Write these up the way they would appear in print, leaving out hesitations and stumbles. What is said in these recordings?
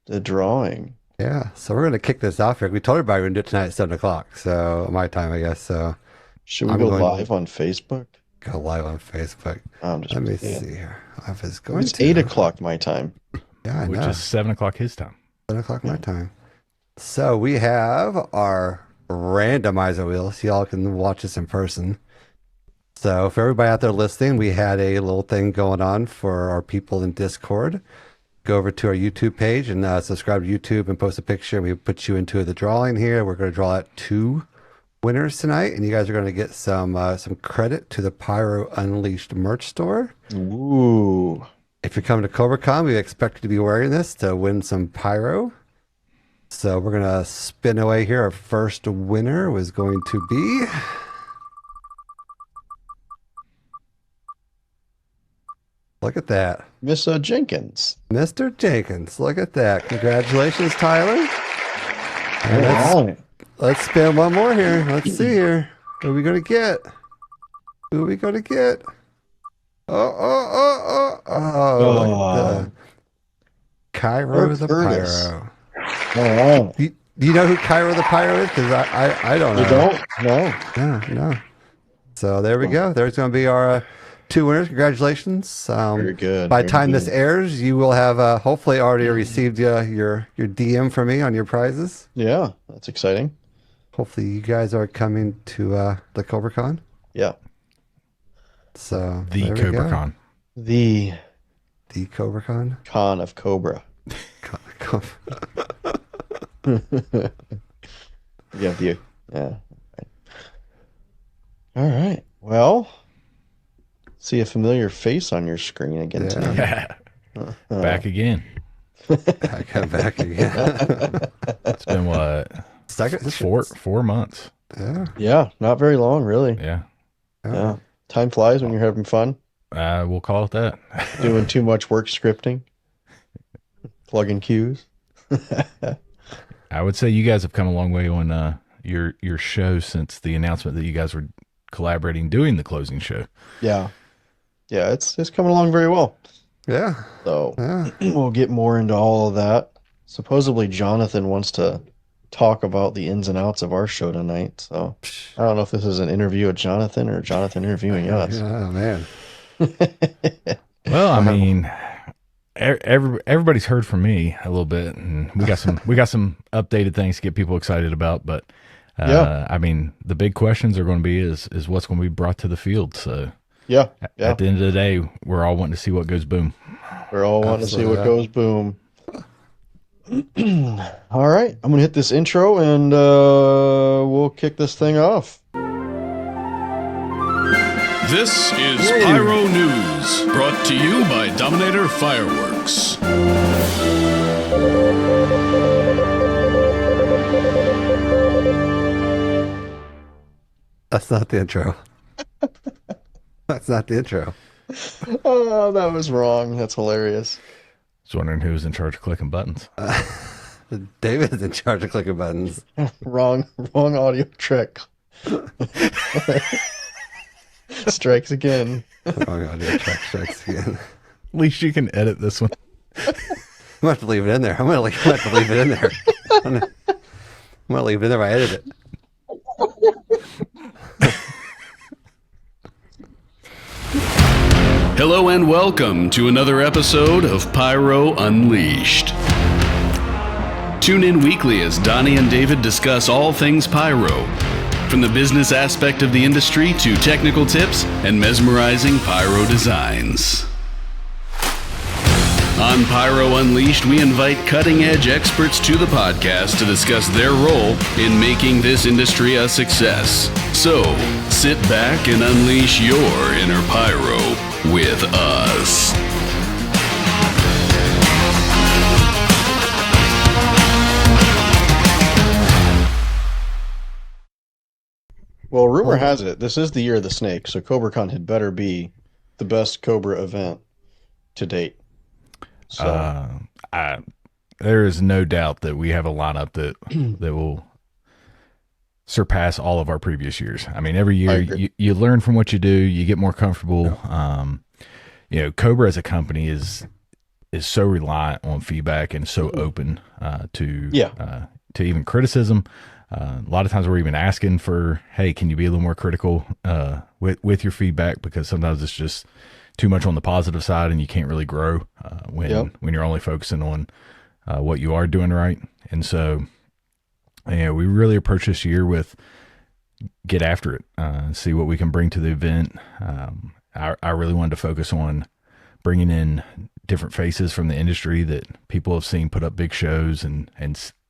the drawing. Yeah, so we're going to kick this off here. We told everybody we're going to do it tonight at 7 o'clock, so my time, I guess. So Should we I'm go going live on Facebook? to go live on Facebook. I'm just Let me saying. see here. I was going It's to. 8 o'clock my time. Yeah, I Which know. is 7 o'clock his time. 7 o'clock my time. So we have our randomizer wheel, so y'all can watch us in person. So for everybody out there listening, we had a little thing going on for our people in Discord. Go over to our YouTube page and subscribe to YouTube and post a picture. We put you into the drawing here. We're going to draw out 2 winners tonight, and you guys are going to get some credit to the Pyro Unleashed merch store. Ooh. If you're coming to Cobra Con, we expect you to be wearing this to win some Pyro. So we're going to spin away here. Our first winner was going to be... Look at that. Miss Jenkins. Mr. Jenkins. Look at that. Congratulations, Tyler. And let's spin one more here. Let's see here. Who are we going to get? Who are we going to get? The Cairo the Curtis. Pyro. Oh, Do you know who Cairo the Pyro is? Because I don't know. you don't? No. No. So there we go. There's going to be our 2 winners. Congratulations. Very good. By the very time this good. airs, you will have hopefully already received your DM from me on your prizes. Yeah, that's exciting. Hopefully you guys are coming to the Cobra Con. Yeah. So The there we Cobra go. Con. The The Cobra Con. Con of Cobra. Yeah. All right. Well, see a familiar face on your screen again tonight. Back again. I come back again. It's been what? Second, 4 months. Yeah. Yeah, not very long, really. Yeah. Yeah. Time flies when you're having fun. We'll call it that. Doing too much work scripting. Plugging cues. I would say you guys have come a long way on your show since the announcement that you guys were collaborating doing the closing show. Yeah. Yeah, it's coming along very well. Yeah. So Yeah. we'll get more into all of that. Supposedly Jonathan wants to talk about the ins and outs of our show tonight. So I don't know if this is an interview with Jonathan or Jonathan interviewing us. Oh man. Well, I mean, everybody's heard from me a little bit, and we got some updated things to get people excited about. But Yeah. I mean, the big questions are going to be is what's going to be brought to the field. So Yeah. at the end of the day, we're all wanting to see what goes boom. We're all wanting to see what Absolutely. goes boom. All right, I'm gonna hit this intro and we'll kick this thing off. This is Pyro News, brought to you by Dominator Fireworks. That's not the intro. That's not the intro. Oh, that was wrong. That's hilarious. Just wondering who was in charge of clicking buttons. David is in charge of clicking buttons. Wrong audio trick. Strikes again. Oh god, yeah, strikes again. At least you can edit this one. I'm gonna have to leave it in there. I'm gonna have to leave it in there. I'm gonna leave it in there. I edit it. Hello and welcome to another episode of Pyro Unleashed. Tune in weekly as Donnie and David discuss all things pyro, from the business aspect of the industry to technical tips and mesmerizing pyro designs. On Pyro Unleashed, we invite cutting-edge experts to the podcast to discuss their role in making this industry a success. So, sit back and unleash your inner pyro with us. Well, rumor has it this is the year of the snake, so Cobra Con had better be the best Cobra event to date. So There is no doubt that we have a lineup that will surpass all of our previous years. I mean, every year you learn from what you do, you get more comfortable. You know, Cobra as a company is is so reliant on feedback and so open to Yeah. even criticism. A lot of times we're even asking for, hey, can you be a little more critical with your feedback, because sometimes it's just too much on the positive side and you can't really grow when you're only focusing on what you are doing right. And so, we really approach this year with get after it, see what we can bring to the event. I really wanted to focus on bringing in different faces from the industry that people have seen put up big shows, and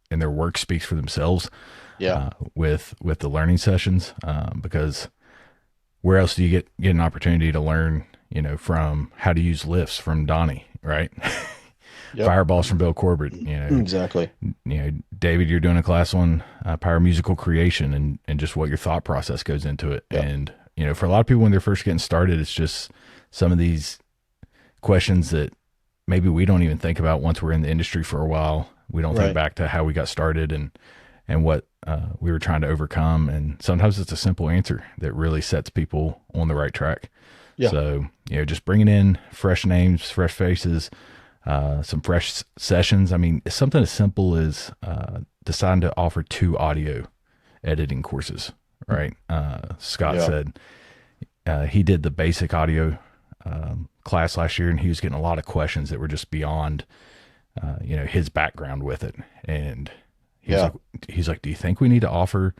their work speaks for themselves. Yeah. With the learning sessions, because where else do you get an opportunity to learn, from how to use lifts from Donnie, right? Yep. Fireballs from Bill Corbett, Exactly. David, you're doing a class on Pyro musical creation and just what your thought process goes into it. Yep. And, for a lot of people when they're first getting started, it's just some of these questions that maybe we don't even think about once we're in the industry for a while. We don't think back to how we got started and what we were trying to overcome. And sometimes it's a simple answer that really sets people on the right track. Yeah. So, just bringing in fresh names, fresh faces, some fresh sessions. I mean, it's something as simple as deciding to offer 2 audio editing courses, right? Scott said he did the basic audio class last year, and he was getting a lot of questions that were just beyond, his background with it. And he's like, do you think we need to offer,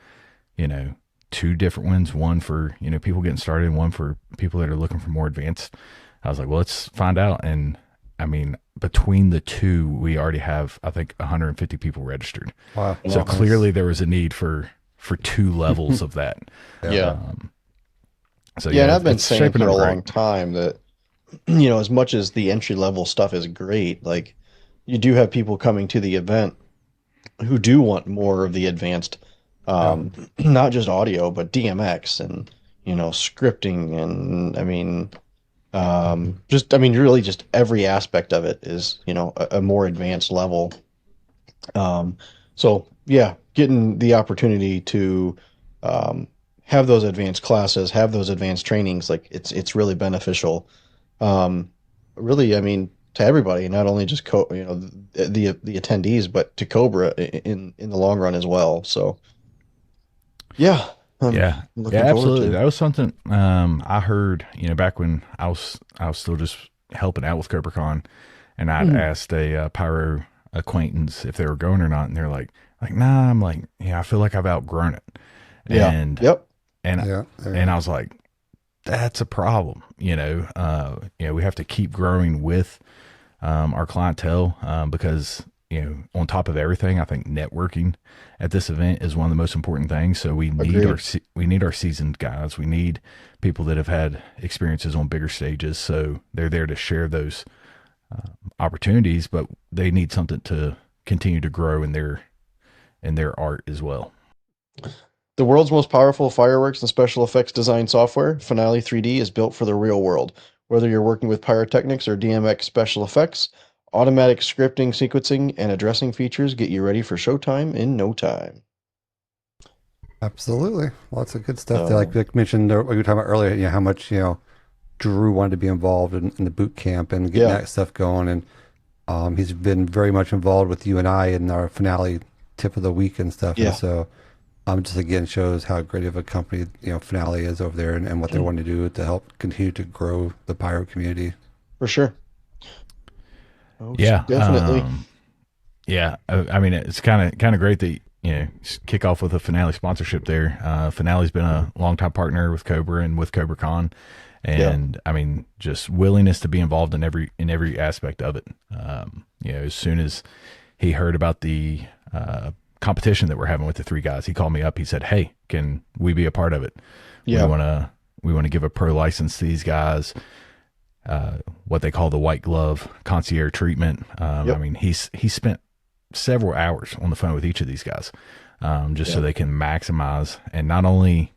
2 different ones, one for, people getting started and one for people that are looking for more advanced? I was like, well, let's find out. And I mean, between the 2, we already have, I think, 150 people registered. Wow. So clearly there was a need for 2 levels of that. Yeah. So and I've been saying for a up great. long time that, as much as the entry level stuff is great, like you do have people coming to the event who do want more of the advanced, not just audio, but DMX and, scripting. And really just every aspect of it is, a more advanced level. So yeah, getting the opportunity to, have those advanced classes, have those advanced trainings, like it's really beneficial. Really, to everybody, not only just the attendees, but to Cobra in the long run as well. So yeah. Yeah, absolutely. That was something I heard, back when I was still just helping out with Cobra Con, and I'd asked a Pyro acquaintance if they were going or not, and they're like, nah. I'm like, I feel like I've outgrown it. Yeah. And I was like, that's a problem. We have to keep growing with our clientele, because on top of everything, I think networking at this event is one of the most important things. So we need our seasoned guys. We need people that have had experiences on bigger stages. So they're there to share those opportunities, but they need something to continue to grow in their art as well. The world's most powerful fireworks and special effects design software, Finale 3D, is built for the real world. Whether you're working with pyrotechnics or DMX special effects, automatic scripting, sequencing, and addressing features get you ready for showtime in no time. Absolutely. Lots of good stuff there. Like Vic mentioned, what you were talking about earlier, how much, Drew wanted to be involved in the boot camp and getting that stuff going. And he's been very much involved with you and I in our finale tip of the week and stuff. Yeah. And so just again shows how great of a company, Finale is over there, and what they want to do to help continue to grow the Pyro community. For sure. Yeah, definitely. It's kind of great that kick off with a Finale sponsorship there. Finale's been a longtime partner with Cobra and with Cobra Con, and just willingness to be involved in every aspect of it. As soon as he heard about the competition that we're having with the 3 guys, he called me up. He said, "Hey, can we be a part of it? We want to give a pro license to these guys." What they call the white glove concierge treatment. He spent several hours on the phone with each of these guys, so they can maximize, and not only,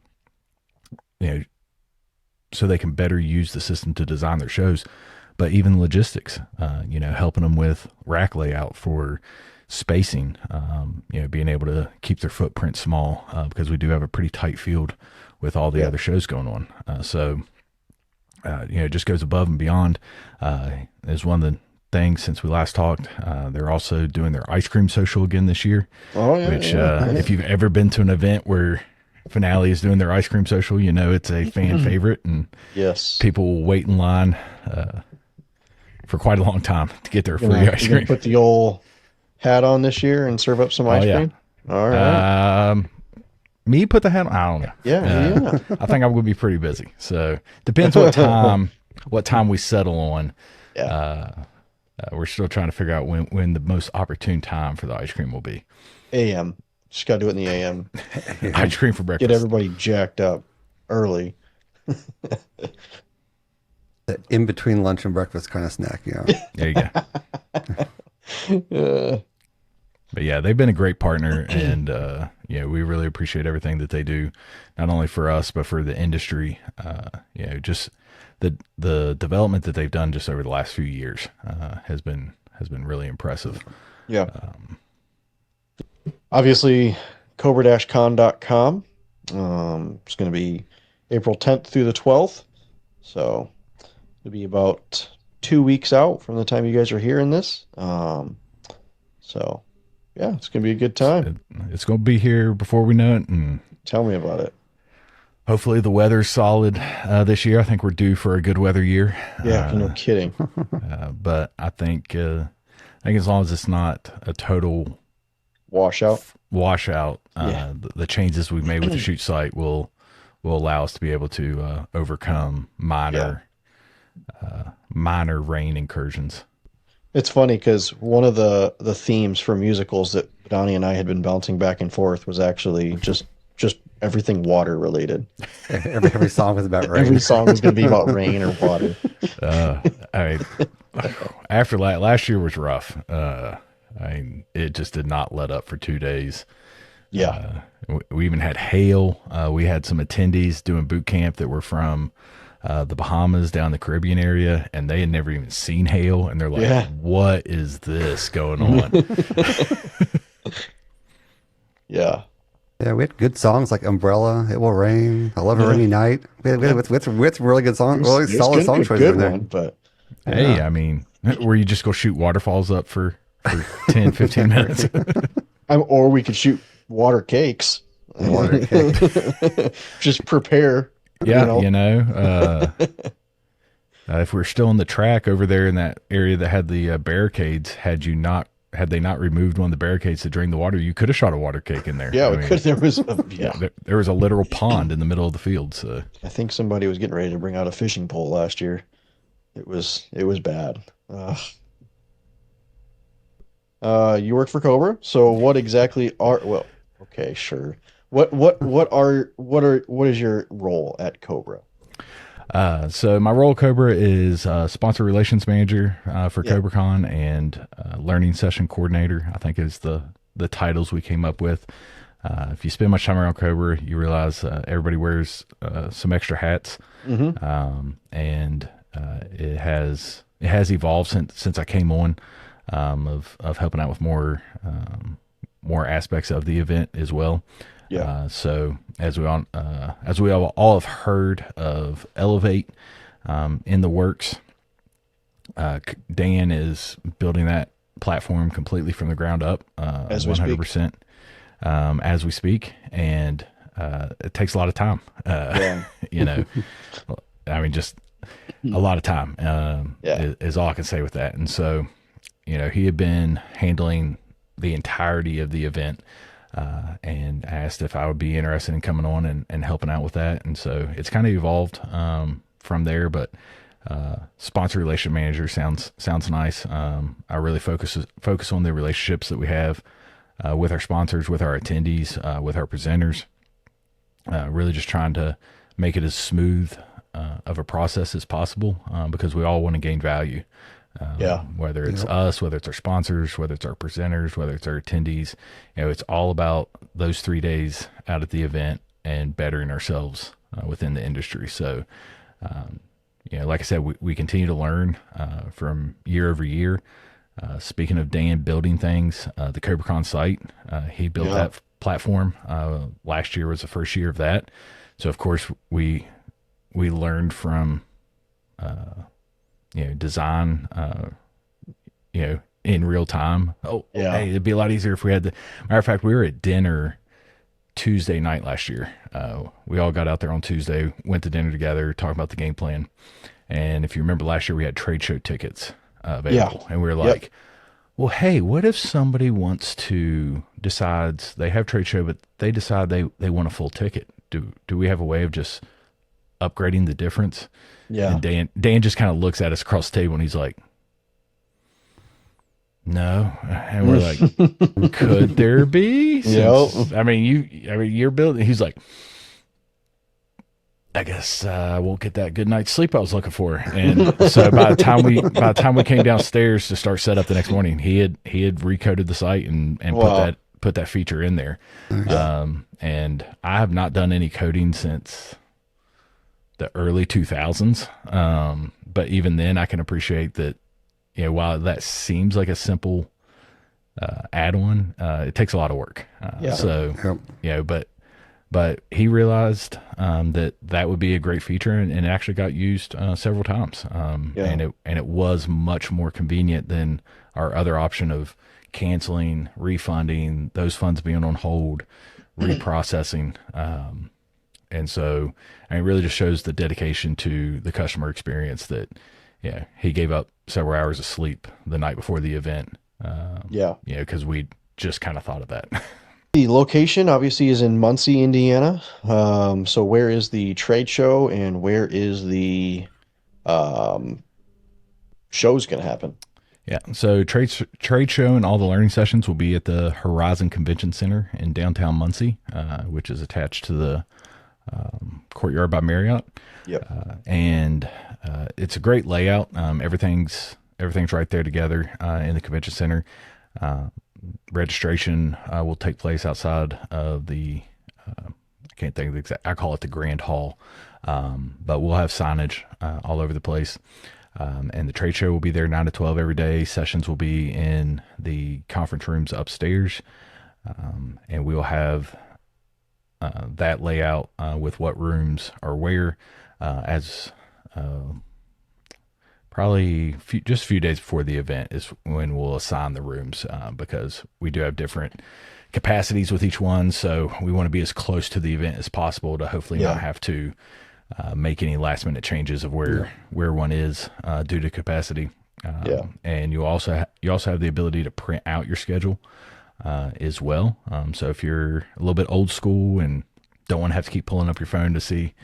so they can better use the system to design their shows, but even logistics, helping them with rack layout for spacing, being able to keep their footprint small, because we do have a pretty tight field with all the other shows going on. It just goes above and beyond. Is one of thing since we last talked. They're also doing their ice cream social again this year. Oh yeah. Which, Yeah. if you've ever been to an event where Finale is doing their ice cream social, you know it's a fan favorite, and Yes. people will wait in line for quite a long time to get their free ice You gonna cream. put the old hat on this year and serve up some ice yeah. cream? All right. Me put the hat on? I don't know. Yeah. I think I'm going to be pretty busy. So depends what time we settle on. Yeah. We're still trying to figure out when the most opportune time for the ice cream will be. AM. Just got to do it in the AM. Ice cream for breakfast. Get everybody jacked up early. The in between lunch and breakfast kind of snack, There you go. But yeah, they've been a great partner, and we really appreciate everything that they do, not only for us but for the industry. Just the development that they've done just over the last few years has been really impressive. Yeah. Obviously, cobra-con.com. It's going to be April 10th through the 12th. So it'll be about 2 weeks out from the time you guys are hearing this. So yeah, it's going to be a good time. It's going to be here before we know it, and Tell me about it. hopefully the weather's solid this year. I think we're due for a good weather year. Yeah, no kidding. But I think as long as it's not a total Washout. washout, Yeah. the changes we've made with the shoot site will allow us to be able to overcome minor rain incursions. It's funny because one of the themes for musicals that Donnie and I had been bouncing back and forth was actually just everything water related. Every song was about rain. Every song was going to be about rain or water. After last year was rough. It just did not let up for 2 days. Yeah. We even had hail. We had some attendees doing boot camp that were from the Bahamas down the Caribbean area, and they had never even seen hail, and they're like, Yeah. what is this going on? Yeah. Yeah, we had good songs like Umbrella, It Will Rain, I Love a Rainy Night. We had really good songs, really There's solid gonna song be a choices good in there. one, but Hey, I mean, where you just go shoot waterfalls up for 10, 15 minutes. or we could shoot water cakes. Water cake. Just prepare. Yeah, if we're still on the track over there in that area that had the barricades, had they not removed one of the barricades to drain the water, you could have shot a water cake in there. Yeah, I we mean, could. There was there was a literal pond in the middle of the field. So I think somebody was getting ready to bring out a fishing pole last year. It was bad. You work for Cobra, so what exactly are? Well, okay, sure. What is your role at Cobra? So my role at Cobra is sponsor relations manager for Yeah. Cobra Con, and learning session coordinator, I think is the titles we came up with. If you spend much time around Cobra, you realize everybody wears some extra hats. Mm-hmm. And it has evolved since I came on, of helping out with more aspects of the event as well. Yeah. So as we all have heard of Elevate in the works, Dan is building that platform completely from the ground up, As we speak. 100%, as we speak, and it takes a lot of time. Yeah. I mean, just a lot of time is all I can say with that. And so, he had been handling the entirety of the event, and asked if I would be interested in coming on and helping out with that. And so it's kind of evolved from there, but sponsor relation manager sounds nice. I really focus on the relationships that we have with our sponsors, with our attendees, with our presenters, really just trying to make it as smooth of a process as possible, because we all want to gain value. Whether it's us, whether it's our sponsors, whether it's our presenters, whether it's our attendees, it's all about those 3 days out at the event and bettering ourselves within the industry. So, like I said, we continue to learn from year over year. Speaking of Dan building things, the Cobra Con site, he built that platform. Last year was the first year of that. So of course we learned from, design, in real time. Oh, Yeah. hey, it'd be a lot easier if we had the matter of fact, we were at dinner Tuesday night last year. We all got out there on Tuesday, went to dinner together, talking about the game plan. And if you remember last year, we had trade show tickets available. And we were like, well, hey, what if somebody decides they have trade show, but they decide they want a full ticket? Do we have a way of just upgrading the difference? Yeah. And Dan just kind of looks at us across the table and he's like, no. And we're like, could there be? You're building. He's like, I guess I won't get that good night's sleep I was looking for. And so by the time we came downstairs to start setup the next morning, he had recoded the site and put that feature in there. And I have not done any coding since the early 2000s. But even then, I can appreciate that. While that seems like a simple add-on, it takes a lot of work. But he realized that would be a great feature, and it actually got used several times. And it was much more convenient than our other option of canceling, refunding, those funds being on hold, reprocessing. And so it really just shows the dedication to the customer experience that he gave up several hours of sleep the night before the event. Because we just kind of thought of that. The location obviously is in Muncie, Indiana. So where is the trade show and where is the show's going to happen? Yeah, so trade show and all the learning sessions will be at the Horizon Convention Center in downtown Muncie, which is attached to the Courtyard by Marriott. And it's a great layout. Everything's right there together in the convention center. Registration will take place outside of the I can't think of the exact, I call it the Grand Hall, but we'll have signage all over the place. And the trade show will be there 9 to 12 every day. Sessions will be in the conference rooms upstairs, and we'll have that layout with what rooms are where as probably just a few days before the event is when we'll assign the rooms, because we do have different capacities with each one. So we want to be as close to the event as possible to hopefully not have to make any last minute changes of where one is due to capacity. And you also have the ability to print out your schedule as well. So if you're a little bit old school and don't want to have to keep pulling up your phone to see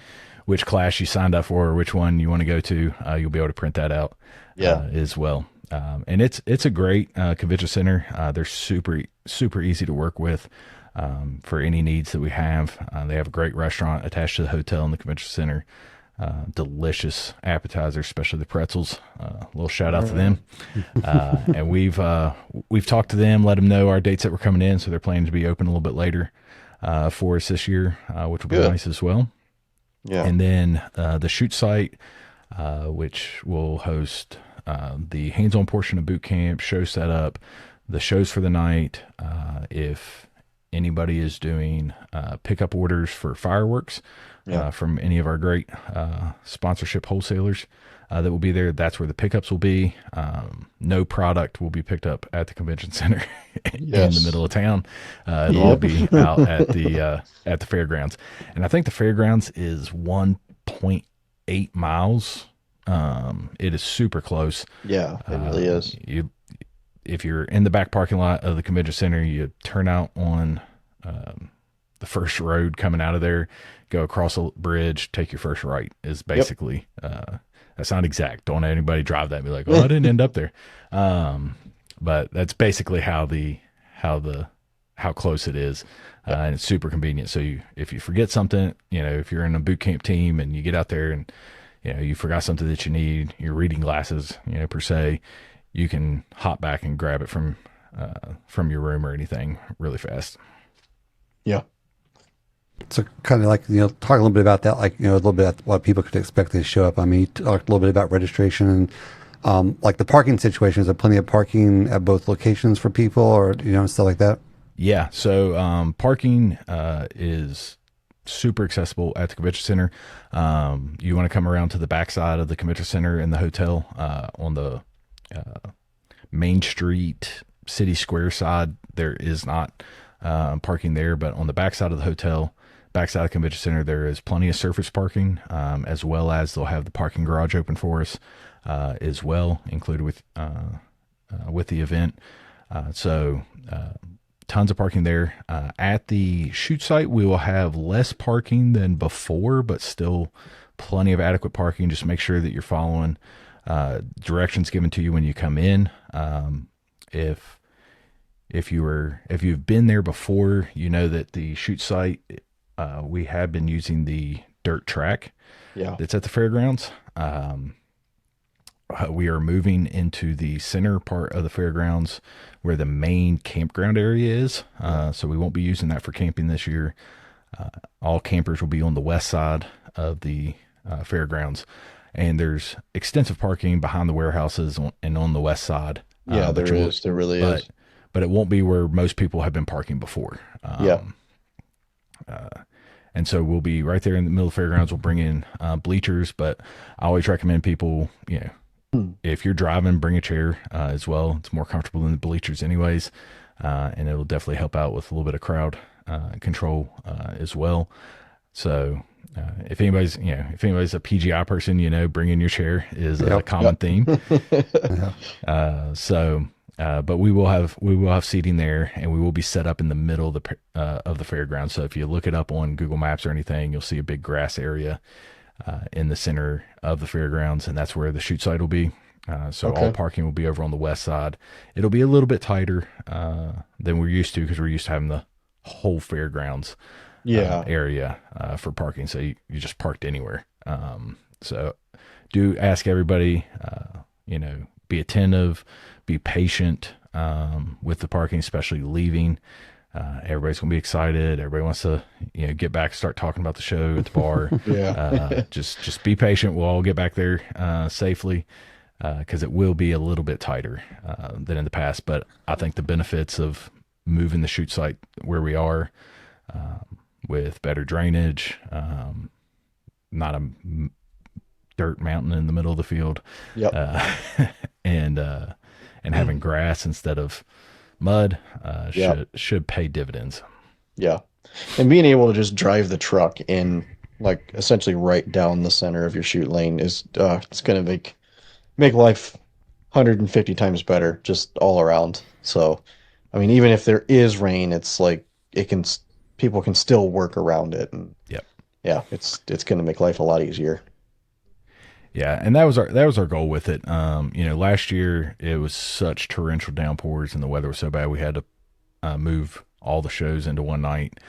which class you signed up for or which one you want to go to, you'll be able to print that out as well. And it's a great convention center. They're super easy to work with for any needs that we have. They have a great restaurant attached to the hotel in the convention center. Delicious appetizers, especially the pretzels. A little shout out to them. And we've talked to them, let them know our dates that we're coming in, so they're planning to be open a little bit later for us this year, which will be nice as well. And then the shoot site, which will host the hands-on portion of boot camp, show setup, the shows for the night. If anybody is doing pickup orders for fireworks from any of our great sponsorship wholesalers that will be there, that's where the pickups will be. No product will be picked up at the convention center in the middle of town. It'll all be out at the fairgrounds. And I think the fairgrounds is 1.8 miles. It is super close. Yeah, it really is. If you're in the back parking lot of the convention center, you turn out on the first road coming out of there, go across a bridge, take your first right is basically, that's not exact. Don't let anybody drive that and be like, oh, I didn't end up there. But that's basically how close it is. And it's super convenient. So if you forget something, if you're in a boot camp team and you get out there and, you forgot something that you need, your reading glasses, per se, you can hop back and grab it from your room or anything really fast. Yeah. So kind of like, talk a little bit about that, like, a little bit about what people could expect to show up. I mean, you talked a little bit about registration and like the parking situation. Is there plenty of parking at both locations for people or, stuff like that? Yeah. So parking is super accessible at the convention center. You want to come around to the backside of the convention center in the hotel on the Main Street, City Square side, there is not parking there, but on the backside of the hotel, backside of the convention center, there is plenty of surface parking, as well as they'll have the parking garage open for us as well, included with the event. So tons of parking there. At the shoot site, we will have less parking than before, but still plenty of adequate parking. Just make sure that you're following directions given to you when you come in. If you've been there before, you know that the shoot site, we have been using the dirt track that's at the fairgrounds. We are moving into the center part of the fairgrounds where the main campground area is. So we won't be using that for camping this year. All campers will be on the west side of the fairgrounds, and there's extensive parking behind the warehouses and on the west side. Yeah, there is. There really is. But it won't be where most people have been parking before. And so we'll be right there in the middle of the fairgrounds. We'll bring in bleachers, but I always recommend people, if you're driving, bring a chair as well. It's more comfortable than the bleachers anyways. And it'll definitely help out with a little bit of crowd control as well. So if anybody's a PGI person, bringing your chair is a common theme. But we will have seating there, and we will be set up in the middle of the fairground. So if you look it up on Google Maps or anything, you'll see a big grass area in the center of the fairgrounds, and that's where the shoot site will be. All parking will be over on the west side. It'll be a little bit tighter than we're used to, because we're used to having the whole fairgrounds area for parking. So you just parked anywhere. So do ask everybody, be attentive, be patient with the parking, especially leaving. Everybody's gonna be excited. Everybody wants to, get back, start talking about the show at the bar. Just be patient. We'll all get back there safely, because it will be a little bit tighter than in the past. But I think the benefits of moving the shoot site where we are, with better drainage, not a dirt mountain in the middle of the field, and having grass instead of mud should pay dividends. Yeah. And being able to just drive the truck in, like, essentially right down the center of your shoot lane is it's going to make life 150 times better just all around. So, I mean, even if there is rain, it's like people can still work around it, and it's going to make life a lot easier. Yeah, and that was our goal with it. Last year it was such torrential downpours and the weather was so bad we had to move all the shows into one night.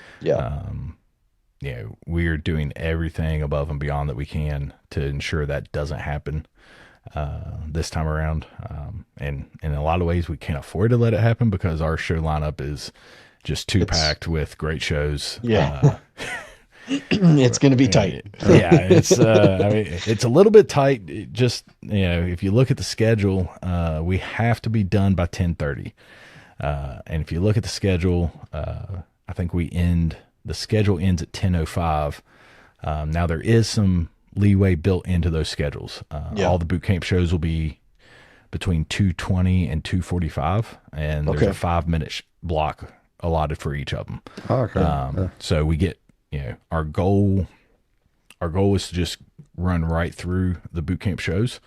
We're doing everything above and beyond that we can to ensure that doesn't happen this time around. And in a lot of ways we can't afford to let it happen, because our show lineup is just too packed with great shows. It's going to be tight. It's it's a little bit tight. If you look at the schedule, we have to be done by 10:30. And if you look at the schedule, I think the schedule ends at 10:05. Now there is some leeway built into those schedules. All the boot camp shows will be between 2:20 and 2:45, and there's a 5-minute block allotted for each of them. So we get, our goal is to just run right through the boot camp shows.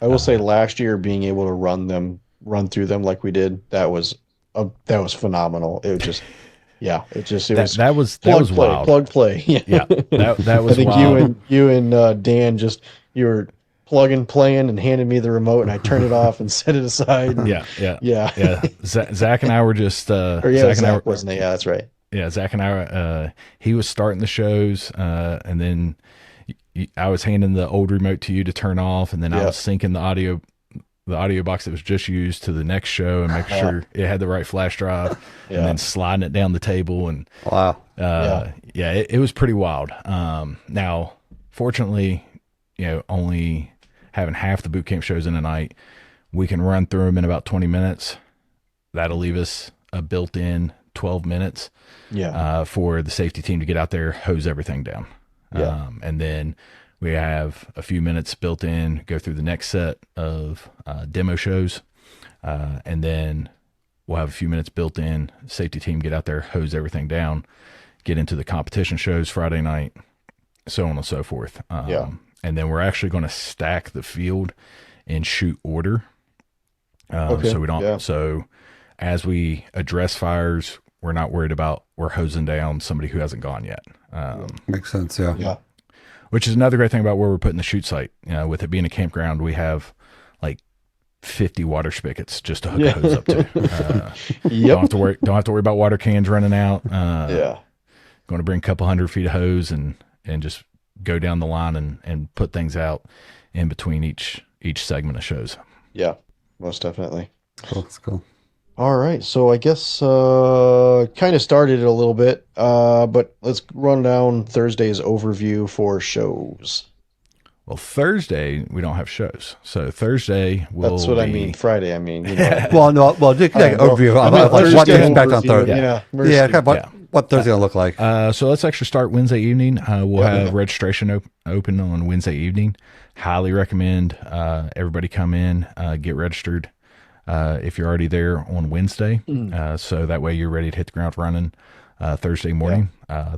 I will say last year being able to run through them like we did, that was phenomenal. It was just, that was wild. Plug play. That was I think wild. you and Dan you were plugging, playing, and handed me the remote, and I turned it off and set it aside. Zach and I were just, Zach wasn't it? Yeah, that's right. Yeah, Zach and I, he was starting the shows, and then I was handing the old remote to you to turn off, and then I was syncing the audio box that was just used to the next show and make sure it had the right flash drive, and then sliding it down the table. And it was pretty wild. Now, fortunately, only having half the boot camp shows in a night, we can run through them in about 20 minutes. That'll leave us a built-in 12 minutes for the safety team to get out there, hose everything down. And then we have a few minutes built in, go through the next set of demo shows. And then we'll have a few minutes built in. Safety team get out there, hose everything down, get into the competition shows Friday night, so on and so forth. And then we're actually going to stack the field in shoot order. So we don't. So as we address fires, we're not worried about we're hosing down somebody who hasn't gone yet. Makes sense. Yeah. Which is another great thing about where we're putting the shoot site. With it being a campground, we have like 50 water spigots just to hook a hose up to. Don't have to worry about water cans running out. Going to bring a couple 100 feet of hose and just go down the line and put things out in between each segment of shows. Yeah, most definitely. Cool. That's cool. All right, so I guess kind of started it a little bit, but let's run down Thursday's overview for shows. Well, Thursday we don't have shows, so Thursday will. That's what I mean. Friday, I mean. You know. Just like overview of like what to expect on Thursday. What Thursday gonna look like. So let's actually start Wednesday evening. We'll have registration open on Wednesday evening. Highly recommend everybody come in, get registered. If you're already there on Wednesday, so that way you're ready to hit the ground running Thursday morning.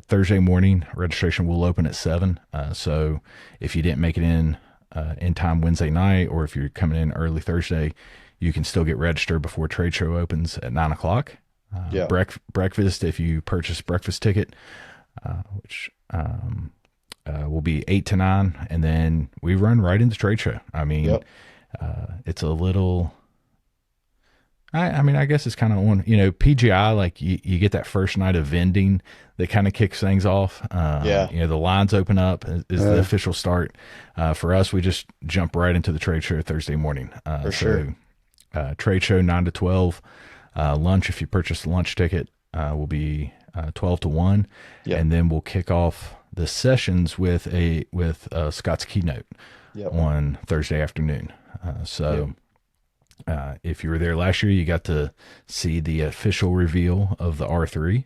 Thursday morning registration will open at 7. So if you didn't make it in time Wednesday night, or if you're coming in early Thursday, you can still get registered before trade show opens at 9 o'clock. Breakfast, if you purchase breakfast ticket, which will be 8 to 9, and then we run right into trade show. I mean, it's a little. I guess it's kind of on, PGI, like you get that first night of vending that kind of kicks things off. The lines open up is the official start. For us, we just jump right into the trade show Thursday morning. Sure. Trade show 9 to 12. Lunch, if you purchase the lunch ticket, will be 12 to 1. And then we'll kick off the sessions with Scott's keynote on Thursday afternoon. If you were there last year, you got to see the official reveal of the R3.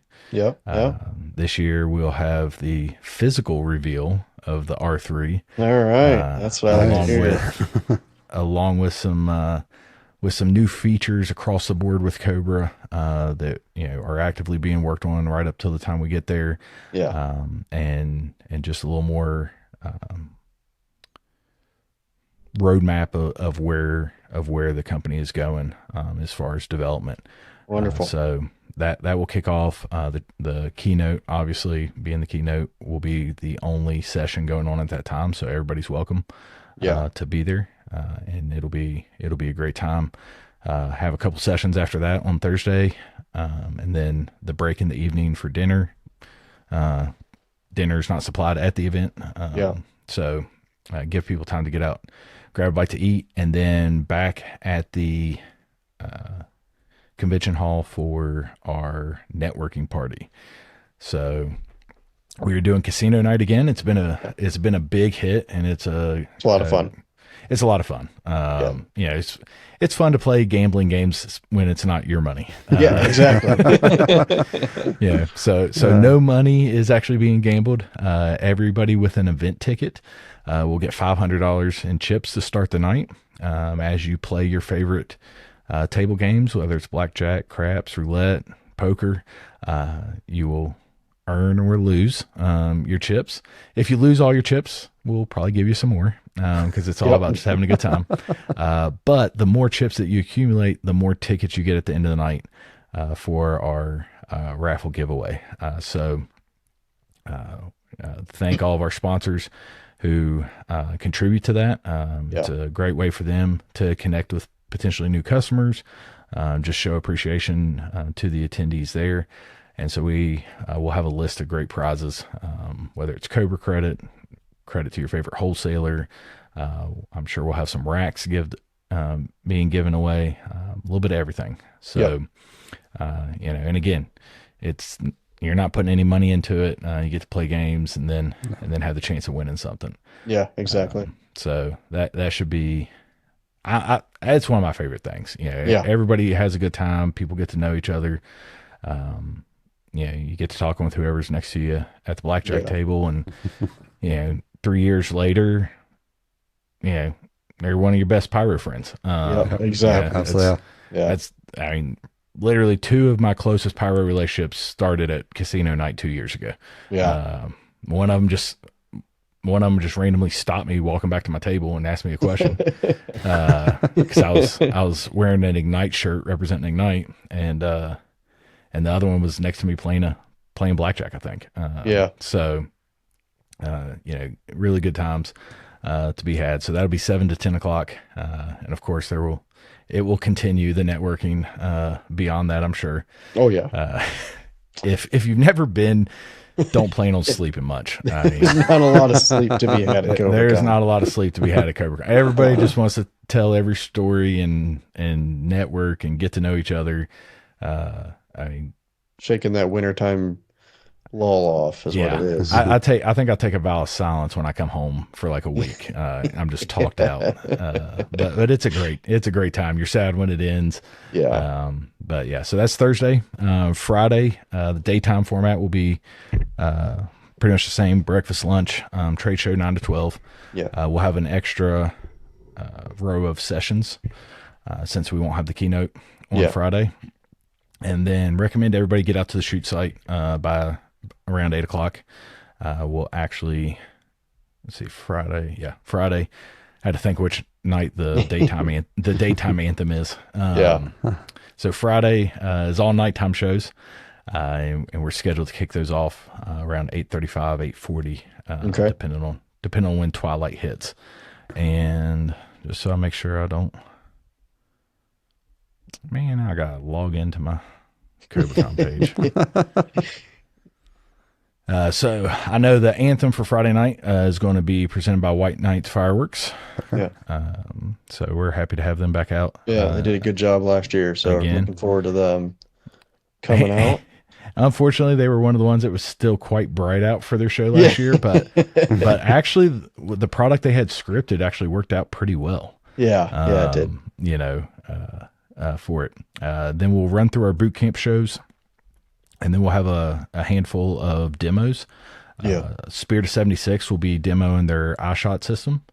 This year we'll have the physical reveal of the R3. All right, that's what I like to hear. Along with some new features across the board with Cobra that are actively being worked on right up till the time we get there. And just a little more roadmap of where the company is going as far as development. Wonderful. So that will kick off the keynote. Obviously, being the keynote will be the only session going on at that time, so everybody's welcome to be there, and it'll be a great time. Have a couple sessions after that on Thursday, and then the break in the evening for dinner. Dinner's not supplied at the event, so give people time to get out, grab a bite to eat, and then back at the convention hall for our networking party. So we are doing casino night again. It's been a big hit, and it's a lot of fun. It's a lot of fun. It's fun to play gambling games when it's not your money. Exactly. So no money is actually being gambled. Everybody with an event ticket will get $500 in chips to start the night. As you play your favorite table games, whether it's blackjack, craps, roulette, poker, you will earn or lose your chips. If you lose all your chips, we'll probably give you some more because it's all about just having a good time. But the more chips that you accumulate, the more tickets you get at the end of the night for our raffle giveaway. Thank all of our sponsors who contribute to that. It's a great way for them to connect with potentially new customers, just show appreciation to the attendees there. And so we will have a list of great prizes, whether it's Cobra credit to your favorite wholesaler. I'm sure we'll have some racks being given away, a little bit of everything. So, and again, you're not putting any money into it. You get to play games and then have the chance of winning something. Yeah, exactly. So that should be, it's one of my favorite things. Everybody has a good time. People get to know each other. You get to talking with whoever's next to you at the blackjack table, and 3 years later, they're one of your best Pyro friends. Exactly. Yeah. I mean, literally two of my closest pyro relationships started at casino night 2 years ago. Yeah. One of them just randomly stopped me walking back to my table and asked me a question. Because I was wearing an Ignite shirt representing Ignite, and the other one was next to me playing blackjack, I think. Yeah. So, really good times to be had. So that'll be 7 to 10 o'clock, and of course it will continue the networking beyond that, I'm sure. Oh yeah. If you've never been, don't plan on sleeping much. I mean, There's not a lot of sleep to be had at Cobra there's Con. not a lot of sleep to be had at Cobra Con. Everybody just wants to tell every story and network and get to know each other. I mean, Shaking that wintertime lull off is what it is. I think I take a vow of silence when I come home for like a week. I'm just talked out. But it's a great time. You're sad when it ends. Yeah. But yeah, so that's Thursday. Friday, the daytime format will be pretty much the same: breakfast, lunch, trade show 9 to 12. Yeah. We'll have an extra row of sessions since we won't have the keynote on Friday. And then recommend everybody get out to the shoot site by around 8 o'clock. We'll actually, let's see, Friday. I had to think which night the daytime anthem is. So Friday is all nighttime shows, and we're scheduled to kick those off around 8:35, 8:40, depending on when twilight hits. And just so I make sure I don't. Man, I gotta log into my Cobra Con page. So I know the anthem for Friday night is going to be presented by White Knights Fireworks. Yeah. So we're happy to have them back out. Yeah, they did a good job last year, so again. looking forward to them coming out. Unfortunately, they were one of the ones that was still quite bright out for their show last year, but actually the product they had scripted actually worked out pretty well. Yeah, it did. For it. Then we'll run through our boot camp shows, and then we'll have a handful of demos. Spirit of 76 will be demoing their iShot system.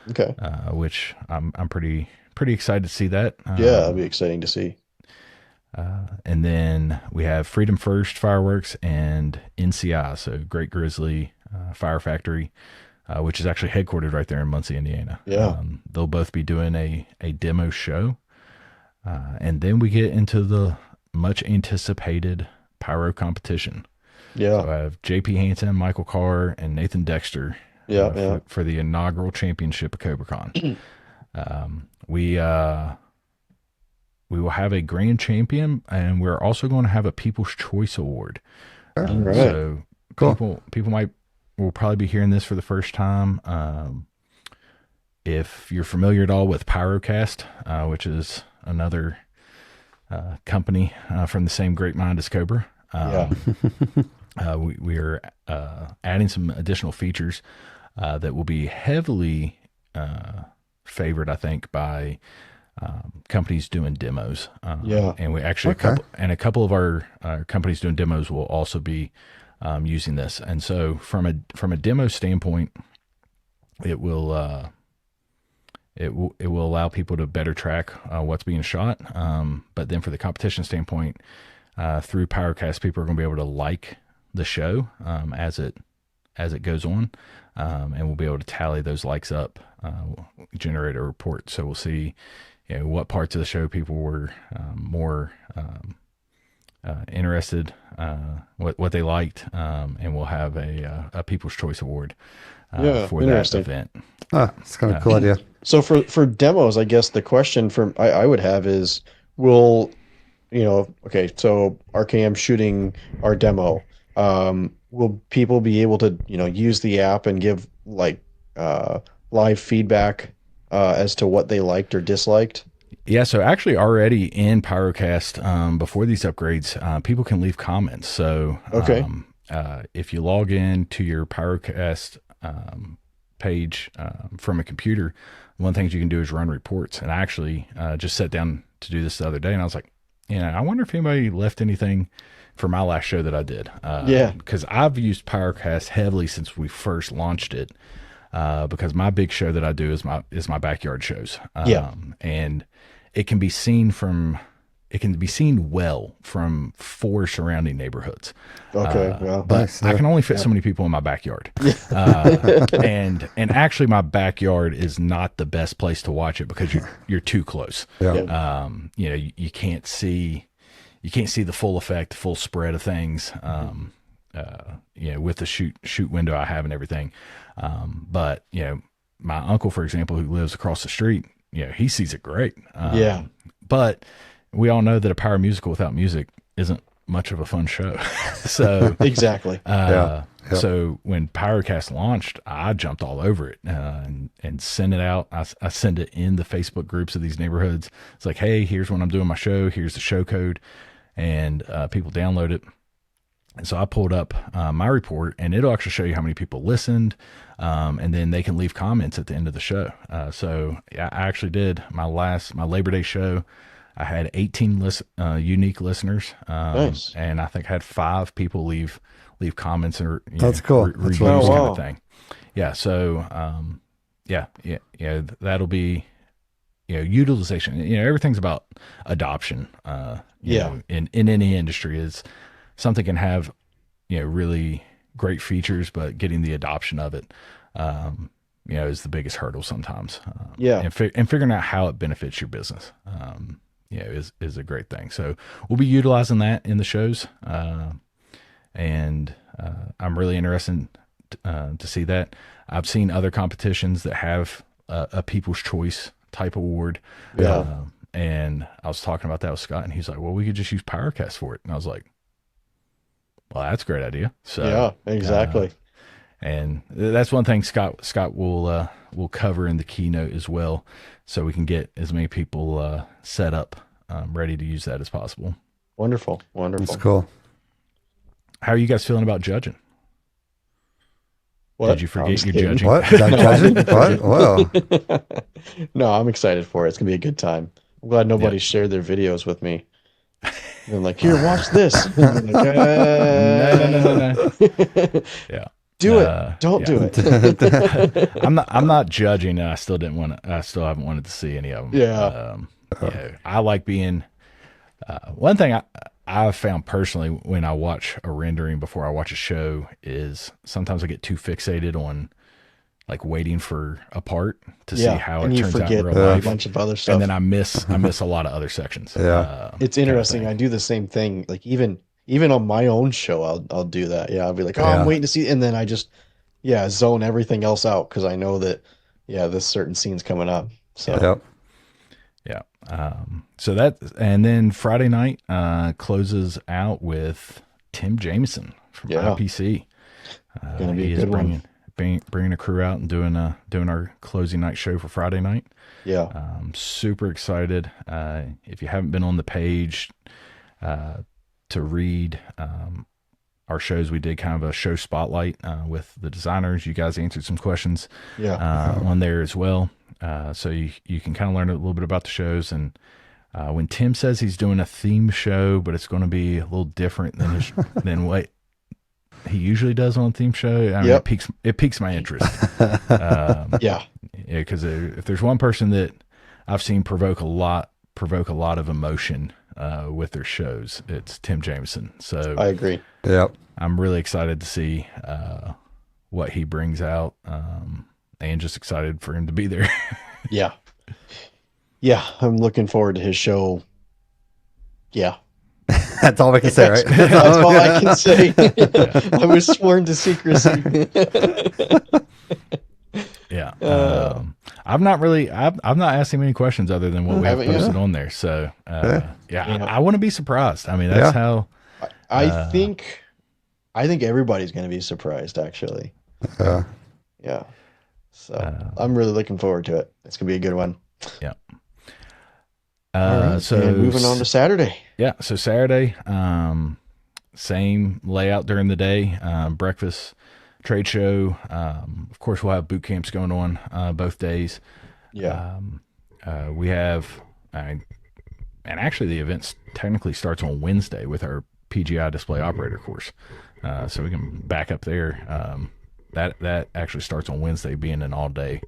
Okay. Which I'm pretty excited to see that. That'll be exciting to see. And then we have Freedom First Fireworks and NCI, so Great Grizzly Fire Factory, which is actually headquartered right there in Muncie, Indiana. Yeah. They'll both be doing a demo show. And then we get into the much anticipated pyro competition. Yeah. So I have JP Hansen, Michael Carr, and Nathan Dexter for the inaugural championship of Cobra Con. We will have a grand champion, and we're also going to have a People's Choice Award. All right. So Cool. people will probably be hearing this for the first time. If you're familiar at all with Pyrocast, which is another company from the same great mind as Cobra, we are adding some additional features that will be heavily favored, I think, by companies doing demos. And we actually a couple of our companies doing demos will also be using this. And so from a demo standpoint, it will allow people to better track what's being shot. But then for the competition standpoint, through Pyrocast, people are going to be able to like the show as it goes on, and we'll be able to tally those likes up, generate a report. So we'll see, what parts of the show people were more interested, what they liked, and we'll have a People's Choice Award for that event. It's kind of a cool idea. So for demos, I guess the question I would have is, so RKM shooting our demo, will people be able to, use the app and give live feedback as to what they liked or disliked? Yeah, so actually already in Pyrocast, before these upgrades, people can leave comments. So if you log in to your Pyrocast page from a computer, one of the things you can do is run reports. And I actually just sat down to do this the other day, and I was like, I wonder if anybody left anything for my last show that I did. Because I've used Pyrocast heavily since we first launched it, because my big show that I do is my backyard shows. And it can be seen from it can be seen well from 4 surrounding neighborhoods. Okay, well, But nice, I yeah. can only fit so many people in my backyard. And actually my backyard is not the best place to watch it because you're too close. Yeah. You know, you can't see the full effect, the full spread of things. You know, with the shoot window I have and everything. But you know, my uncle, for example, who lives across the street, you know, he sees it great. Yeah. But we all know that a Pyro musical without music isn't much of a fun show. So Exactly. Yeah. so when Pyrocast launched, I jumped all over it and sent it out. I send it in the Facebook groups of these neighborhoods. It's like, hey, here's when I'm doing my show. Here's the show code, and people download it. And so I pulled up my report, and it'll actually show you how many people listened, and then they can leave comments at the end of the show. So I actually did my Labor Day show. I had 18 unique listeners, Nice. and I think I had 5 people leave comments or That's cool. That's reviews really kind cool. of thing. Yeah. So yeah, that'll be utilization. You know, everything's about adoption. You know, in any industry is. Something can have, really great features, but getting the adoption of it, is the biggest hurdle sometimes. And figuring out how it benefits your business, is a great thing. So we'll be utilizing that in the shows, and I'm really interested to see that. I've seen other competitions that have a People's Choice type award. Yeah. And I was talking about that with Scott, and he's like, "Well, we could just use Pyrocast for it," and I was like, well, that's a great idea. So Yeah, exactly. And that's one thing Scott will cover in the keynote as well, so we can get as many people set up, ready to use that as possible. Wonderful. That's cool. How are you guys feeling about judging? What? Did you forget you're judging? What? Is that judging? What? Whoa. No, I'm excited for it. It's gonna be a good time. I'm glad nobody shared their videos with me. They're like, here, watch this. I'm like, No. Yeah. Do it. Don't do it. I'm not judging, and I still haven't wanted to see any of them. Yeah. I like being. One thing I've found personally when I watch a rendering before I watch a show is sometimes I get too fixated on like waiting for a part to see how and it you turns out forget in real life, a bunch of other stuff. and then I miss a lot of other sections. Yeah. It's interesting. I do the same thing. Like even on my own show, I'll do that. Yeah, I'll be like, I'm waiting to see, and then I just zone everything else out because I know that this certain scene's coming up. So Yep. Yeah. So that, and then Friday night closes out with Tim Jameson from IPC. Gonna be a good one. Bringing a crew out and doing our closing night show for Friday night. Yeah. Super excited. If you haven't been on the page to read our shows, we did kind of a show spotlight with the designers. You guys answered some questions on there as well. So you can kind of learn a little bit about the shows. And when Tim says he's doing a theme show, but it's going to be a little different than what he usually does on a theme show, I mean, it piques my interest. Because if there's one person that I've seen provoke a lot of emotion with their shows, it's Tim Jameson. So I agree. Yep. I'm really excited to see what he brings out, and just excited for him to be there. Yeah. I'm looking forward to his show. Yeah. That's all we can say, right? That's all I can say. I was sworn to secrecy. Yeah. I've not asked him any questions other than what we have posted on there. So, I want to be surprised. I mean, that's how I think everybody's going to be surprised, actually. Yeah. So I'm really looking forward to it. It's going to be a good one. Yeah. Right. So and moving on to Saturday. Yeah. So Saturday, same layout during the day, breakfast, trade show. Of course, we'll have boot camps going on both days. Yeah. We have, and actually the event technically starts on Wednesday with our PGI display operator course. So we can back up there. That actually starts on Wednesday, being an all day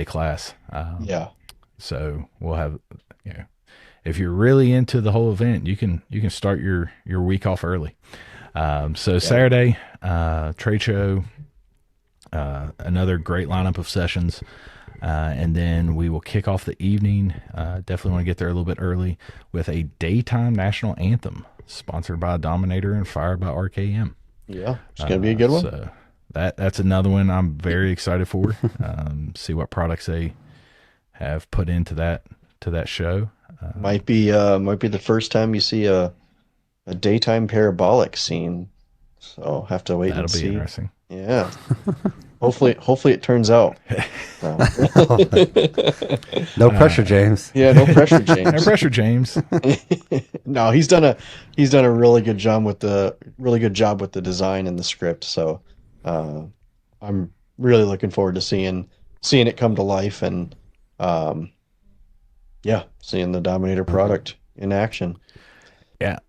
class. Yeah. So we'll have, if you're really into the whole event, you can start your week off early. So Saturday, trade show, another great lineup of sessions. And then we will kick off the evening. Definitely want to get there a little bit early with a daytime national anthem sponsored by Dominator and fired by RKM. Yeah, it's going to be a good one. So that's another one I'm very excited for. See what products they have put into that show. Might be the first time you see a daytime parabolic scene. So have to wait and see. That'll be interesting. Yeah. Hopefully it turns out. So. No pressure, James. Yeah, no pressure, James. No pressure, James. No, he's done a really good job with the design and the script. So I'm really looking forward to seeing it come to life and seeing the Dominator product in action. Yeah.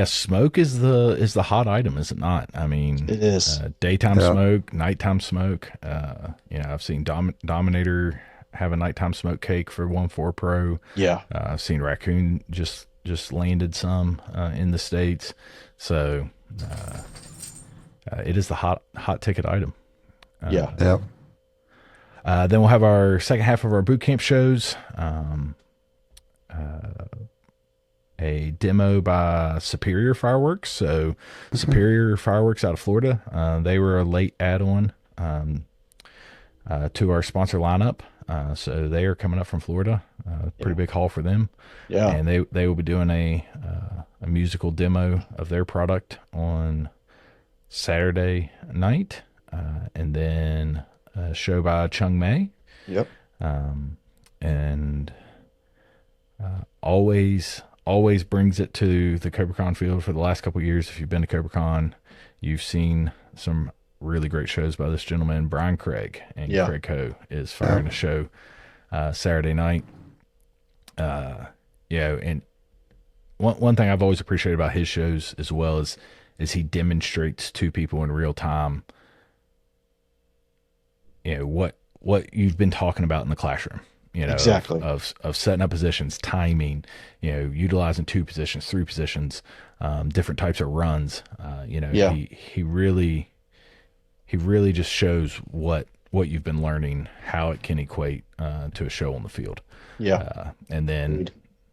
Smoke is the hot item, is it not? I mean, it is. Daytime smoke, nighttime smoke. I've seen Dominator have a nighttime smoke cake for 1.4 Pro. Yeah. I've seen Raccoon just landed some in the States. So it is the hot ticket item. Yep. Then we'll have our second half of our boot camp shows. A demo by Superior Fireworks. So Superior Fireworks out of Florida. They were a late add-on to our sponsor lineup. So they are coming up from Florida. Pretty big haul for them. Yeah. And they will be doing a musical demo of their product on Saturday night. And then a show by Chung Mei. Yep. And always brings it to the Cobra Con field for the last couple of years. If you've been to Cobra Con, you've seen some really great shows by this gentleman, Brian Craig, and Craig Co. is firing a show Saturday night. And one thing I've always appreciated about his shows as well is he demonstrates to people in real time, what you've been talking about in the classroom. Exactly. Of setting up positions, timing, utilizing 2 positions, 3 positions, different types of runs. He really just shows what you've been learning, how it can equate to a show on the field. Yeah. And then,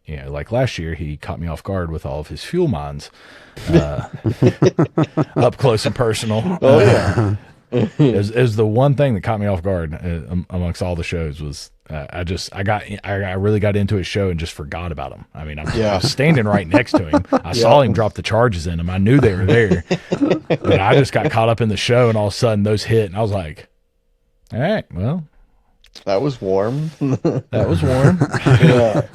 like last year, he caught me off guard with all of his fuel mines, up close and personal. Oh yeah. Is the one thing that caught me off guard amongst all the shows was I really got into his show and just forgot about him. I mean, I was standing right next to him. I saw him drop the charges in him. I knew they were there, but I just got caught up in the show, and all of a sudden those hit, and I was like, "All right, well, that was warm." That was warm. Yeah.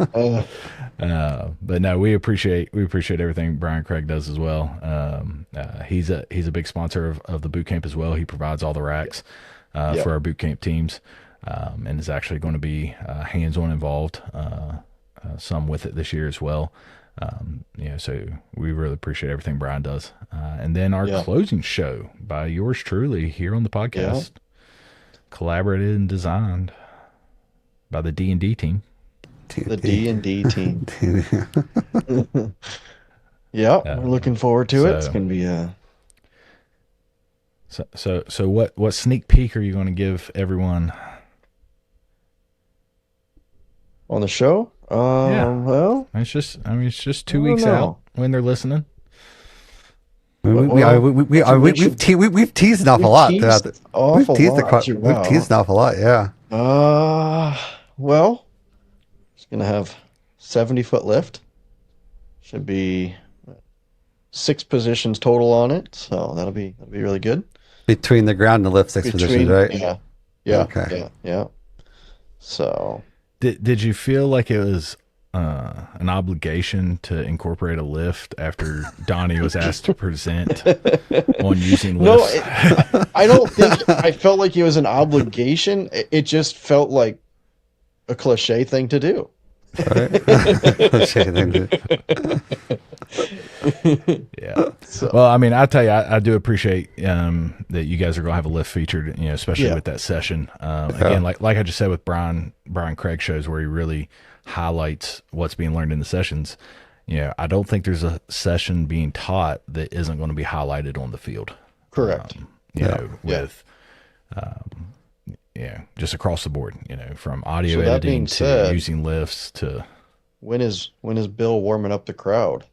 But no, we appreciate everything Brian Craig does as well. He's a big sponsor of the boot camp as well. He provides all the racks for our boot camp teams, and is actually going to be hands-on involved some with it this year as well. So we really appreciate everything Brian does. And then our closing show by yours truly here on the podcast, collaborated and designed by the D&D team. The D&D team. We're looking forward to it. It's going to be So what sneak peek are you going to give everyone on the show? Well, it's just 2 weeks out when they're listening. We've teased an awful lot. We've teased an awful lot. Yeah. Well, it's gonna have 70-foot lift. Should be 6 positions total on it, so that'll be really good. Between the ground and the lift, 6 positions, right? Yeah. Okay. Yeah. So, did you feel like it was an obligation to incorporate a lift after Donnie was asked to present on using lifts? No, I don't think I felt like it was an obligation. It just felt like a cliche thing to do. Right? Shaking. Yeah. So, Well, I mean, I tell you, I do appreciate that you guys are going to have a lift featured, especially Yeah. with that session. Again, like I just said with Brian Craig shows where he really highlights what's being learned in the sessions. I don't think there's a session being taught that isn't going to be highlighted on the field. correct. With just across the board, from audio So that editing being to said- using lifts to. When is Bill warming up the crowd?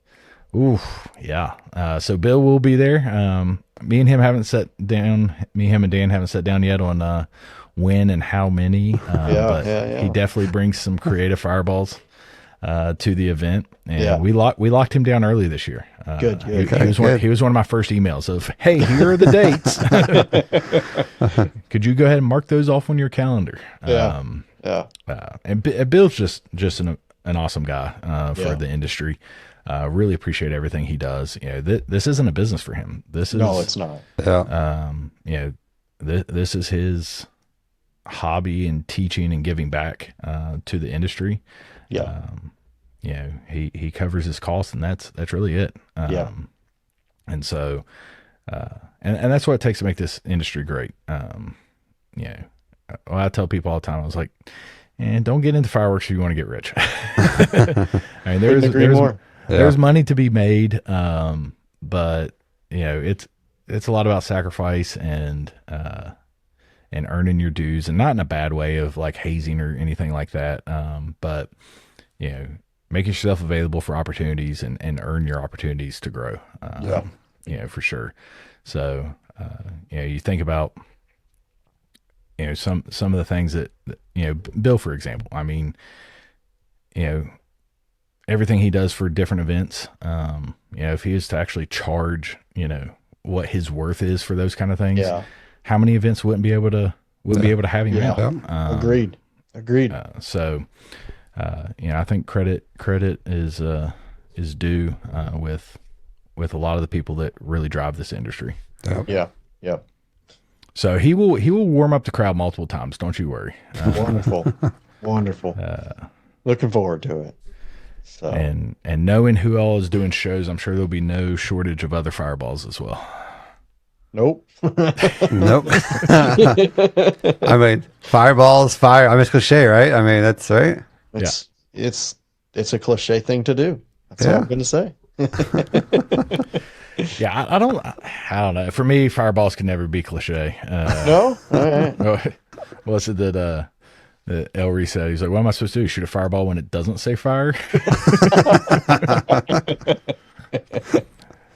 Ooh, yeah. So Bill will be there. Me and him haven't sat down. Me, him, and Dan haven't sat down yet on when and how many. But he definitely brings some creative fireballs to the event, and we locked him down early this year. Good. He was one of my first emails of, "Hey, here are the dates. Could you go ahead and mark those off on your calendar?" Yeah. And Bill's just an awesome guy for the industry. Really appreciate everything he does. This isn't a business for him. No, it's not. Yeah. This is his hobby and teaching and giving back to the industry. Yeah. He covers his costs, and that's really it. And so, and that's what it takes to make this industry great. I tell people all the time, I was like, and don't get into fireworks if you want to get rich. I mean, there's money to be made, but it's a lot about sacrifice and earning your dues, and not in a bad way of like hazing or anything like that. But making yourself available for opportunities and earn your opportunities to grow. For sure. So you think about some of the things that Bill, for example. I mean, everything he does for different events. If he is to actually charge, what his worth is for those kind of things, how many events wouldn't be able to have him out? Agreed. So, I think credit is due with a lot of the people that really drive this industry. Yeah. So he will warm up the crowd multiple times. Don't you worry. Wonderful. Looking forward to it. So. And knowing who all is doing shows, I'm sure there'll be no shortage of other fireballs as well. Nope. Nope. I mean, fireballs, fire. I mean, it's cliche, right? I mean, that's right. It's a cliche thing to do. That's all I'm going to say. Yeah, I don't know. For me, fireballs can never be cliche. No? All right. What's it that Elry said? He's like, what am I supposed to do? Shoot a fireball when it doesn't say fire?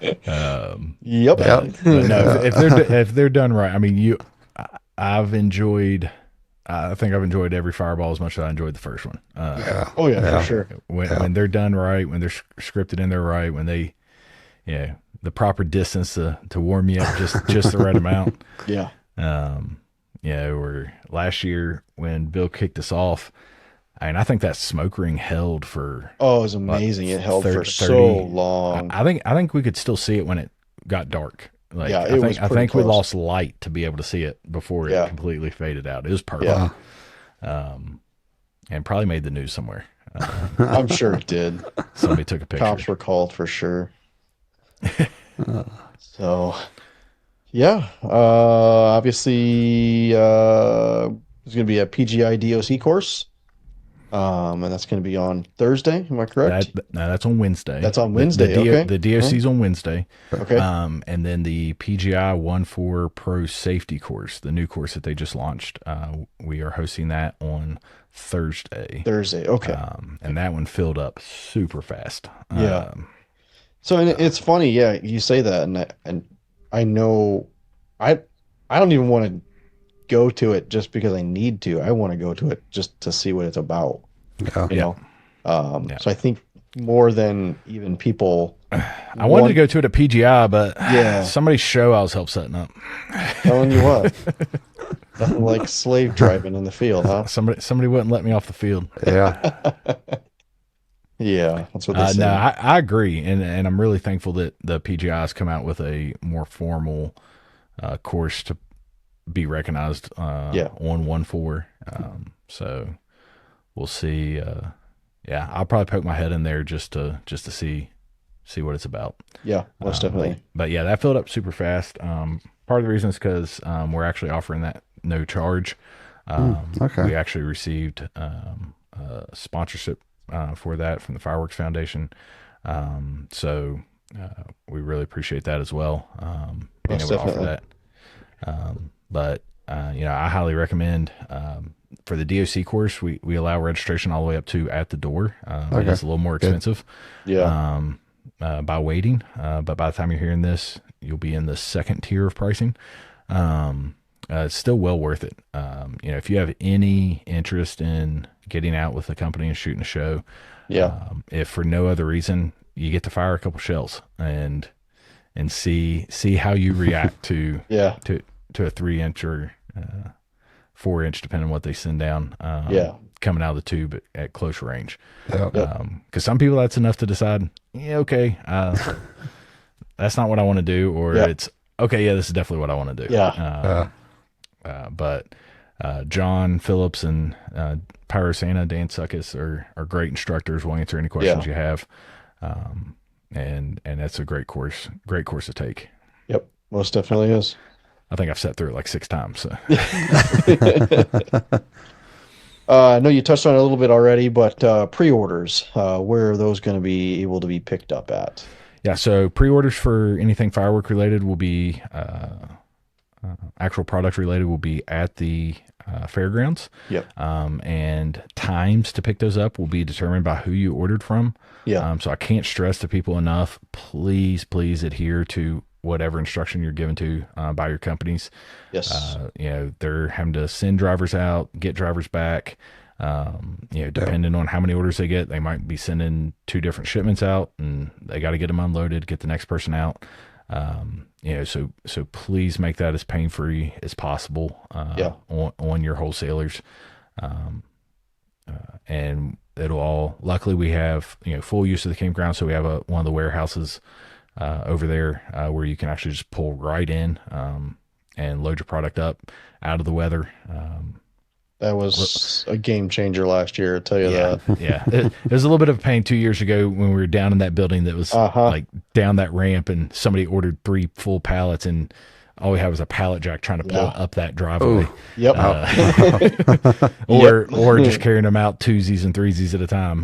Yep. But no, if they're done right, I mean, I think I've enjoyed every fireball as much as I enjoyed the first one. Oh yeah, for sure. When they're done right, when they're scripted in there right, when they, the proper distance to warm you up just the right amount. Yeah. Or last year when Bill kicked us off, I think that smoke ring held for. Oh, it was amazing. It held for so long. I think we could still see it when it got dark. Like, yeah, I think we lost light to be able to see it before it completely faded out. It was perfect. Yeah. And probably made the news somewhere. I'm sure it did. Somebody took a picture. Cops were called for sure. So, yeah. Obviously, there's going to be a PGI DOC course. And that's going to be on Thursday. Am I correct? No, that's on Wednesday. That's on Wednesday. Okay. The DOC's on Wednesday. Okay. And then the PGI 1.4 Pro Safety course, the new course that they just launched, we are hosting that on Thursday. Okay. And that one filled up super fast. Yeah. So and it's funny, you say that, and I know, I don't even want to go to it just because I need to. I want to go to it just to see what it's about. So I think more than even people. I wanted to go to it at PGI, but somebody's show I was help setting up. Telling you what, nothing like slave driving in the field, huh? Somebody wouldn't let me off the field. Yeah. Yeah, that's what they say. No, I agree, and I'm really thankful that the PGI has come out with a more formal course to be recognized on 1.4. So we'll see. yeah, I'll probably poke my head in there just to see what it's about. Yeah, most definitely. But yeah, that filled up super fast. Part of the reason is because we're actually offering that no charge. Okay. We actually received sponsorship for that from the Fireworks Foundation. So we really appreciate that as well. Being Most able to offer definitely. that. But I highly recommend for the DOC course, we allow registration all the way up to at the door. It is a little more expensive. Yeah. By waiting, but by the time you're hearing this, you'll be in the second tier of pricing. It's still well worth it. If you have any interest in getting out with a company and shooting a show, Yeah. if for no other reason, you get to fire a couple shells and see how you react to Yeah. to a 3-inch or 4-inch, depending on what they send down. Yeah. Coming out of the tube at close range. Yeah. Because some people, that's enough to decide, yeah, okay, that's not what I want to do, or it's okay, yeah, this is definitely what I want to do. Yeah. But John Phillips and Pyro Santa, Dan Suckus are great instructors. Will answer any questions you have, and that's a great course to take. Yep. Most definitely is. I think I've sat through it like 6 times. So. I know you touched on it a little bit already, but pre-orders, where are those going to be able to be picked up at? Yeah, so pre-orders for anything firework related will be actual product related will be at the fairgrounds. Yep. And times to pick those up will be determined by who you ordered from. Yeah. So I can't stress to people enough, please adhere to whatever instruction you're given to by your companies. Yes. They're having to send drivers out, get drivers back. Depending on how many orders they get, they might be sending 2 different shipments out, and they got to get them unloaded, get the next person out. So please make that as pain-free as possible on your wholesalers. And it'll all, luckily we have, full use of the campground. So we have one of the warehouses over there where you can actually just pull right in and load your product up out of the weather. That was a game changer last year, I'll tell you that. Yeah. It was a little bit of a pain 2 years ago when we were down in that building that was like down that ramp, and somebody ordered 3 full pallets, and all we had was a pallet jack trying to pull up that driveway. Ooh. Yep. Or just carrying them out 2s and 3s at a time.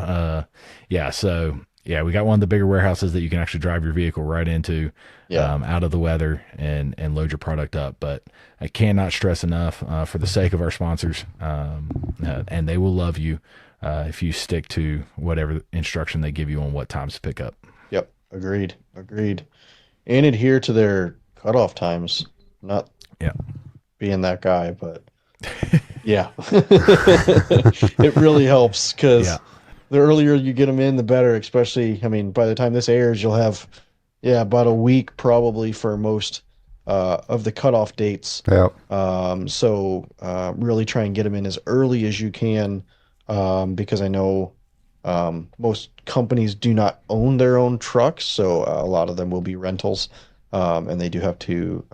So we got one of the bigger warehouses that you can actually drive your vehicle right into, out of the weather and load your product up. But I cannot stress enough, for the sake of our sponsors, and they will love you if you stick to whatever instruction they give you on what times to pick up. Yep. Agreed. And adhere to their cutoff times. Not being that guy, but yeah. It really helps because the earlier you get them in, the better. Especially, by the time this airs, you'll have about a week probably for most of the cutoff dates. Yep. So really try and get them in as early as you can, because I know most companies do not own their own trucks, so a lot of them will be rentals, and they do have to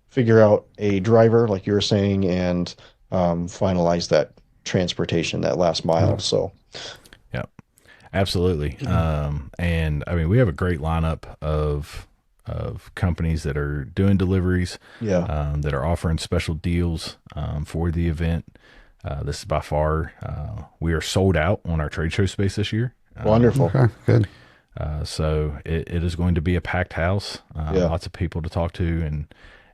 figure out a driver, like you were saying, and finalize that transportation, that last mile. So. Absolutely. And we have a great lineup of companies that are doing deliveries, that are offering special deals for the event. This is by far, we are sold out on our trade show space this year. Wonderful. Okay, good. So it is going to be a packed house, lots of people to talk to,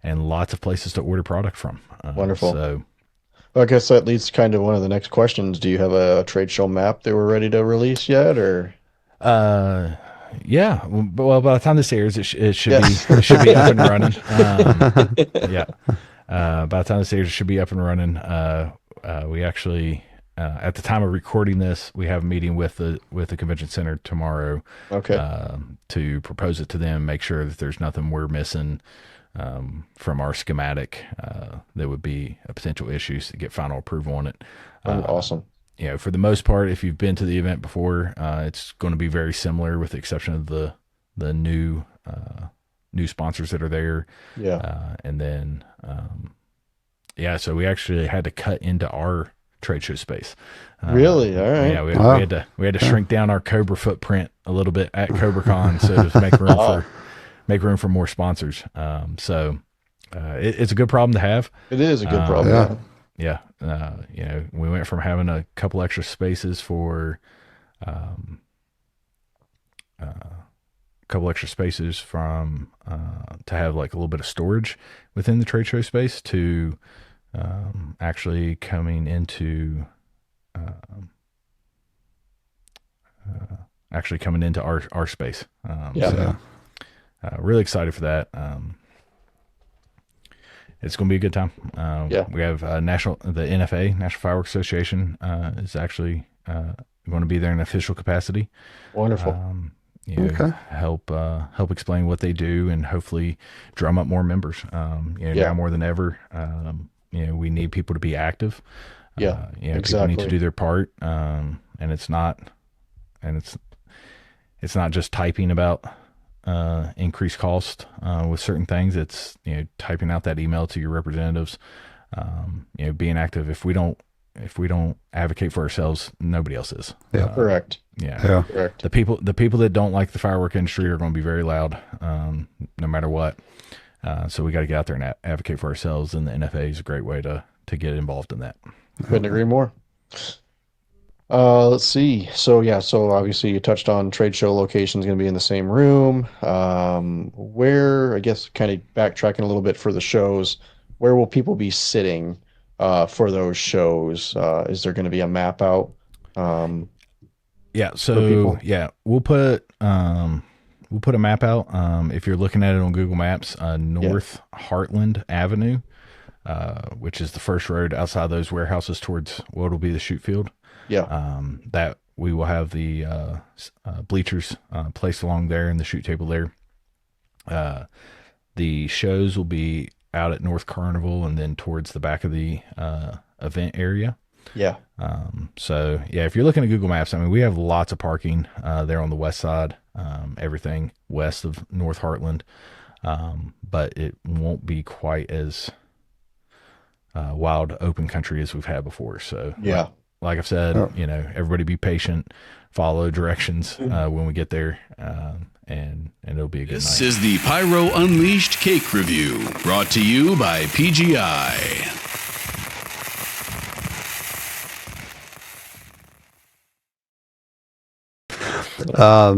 and lots of places to order product from. Wonderful. So I guess that leads to kind of one of the next questions. Do you have a trade show map that we're ready to release yet, or? Yeah. Well, by the time this airs, it should be up and running. By the time this airs, it should be up and running. We actually, at the time of recording this, we have a meeting with the convention center tomorrow. Okay. To propose it to them, make sure that there's nothing we're missing from our schematic that would be a potential issue, to get final approval on it. Awesome. For the most part, if you've been to the event before, it's going to be very similar, with the exception of the new sponsors that are there. Yeah. And then, so we actually had to cut into our trade show space. Really? All right. Yeah, Wow. we had to shrink down our Cobra footprint a little bit at Cobra Con, so to make room for more sponsors. It's a good problem to have. It is a good problem. yeah. Yeah. We went from having a couple extra spaces for, to have like a little bit of storage within the trade show space to, actually coming into, our space. Really excited for that. It's going to be a good time. We have the NFA, National Fireworks Association, is actually going to be there in official capacity. Wonderful. Help explain what they do and hopefully drum up more members. Now more than ever, we need people to be active. Exactly. People need to do their part. And it's not just typing about increased cost with certain things. It's typing out that email to your representatives. Being active. If we don't advocate for ourselves, nobody else is. Correct. Correct. The people that don't like the firework industry are going to be very loud, no matter what. So we got to get out there and advocate for ourselves, and the NFA is a great way to get involved in that. Couldn't agree more. Let's see. So obviously you touched on trade show locations going to be in the same room. Where, I guess, kind of backtracking a little bit for the shows, where will people be sitting for those shows? Is there going to be a map out? We'll put a map out. If you're looking at it on Google Maps, North Heartland Avenue, which is the first road outside those warehouses towards what will be the shoot field. That we will have the bleachers placed along there and the shoot table there. The shows will be out at North Carnival and then towards the back of the event area. If you're looking at Google Maps, I mean, we have lots of parking there on the west side, everything west of North Heartland, but it won't be quite as wild open country as we've had before. So like I've said, everybody be patient, follow directions when we get there, and it'll be a good night. This is the Pyro Unleashed Cake Review, brought to you by PGI.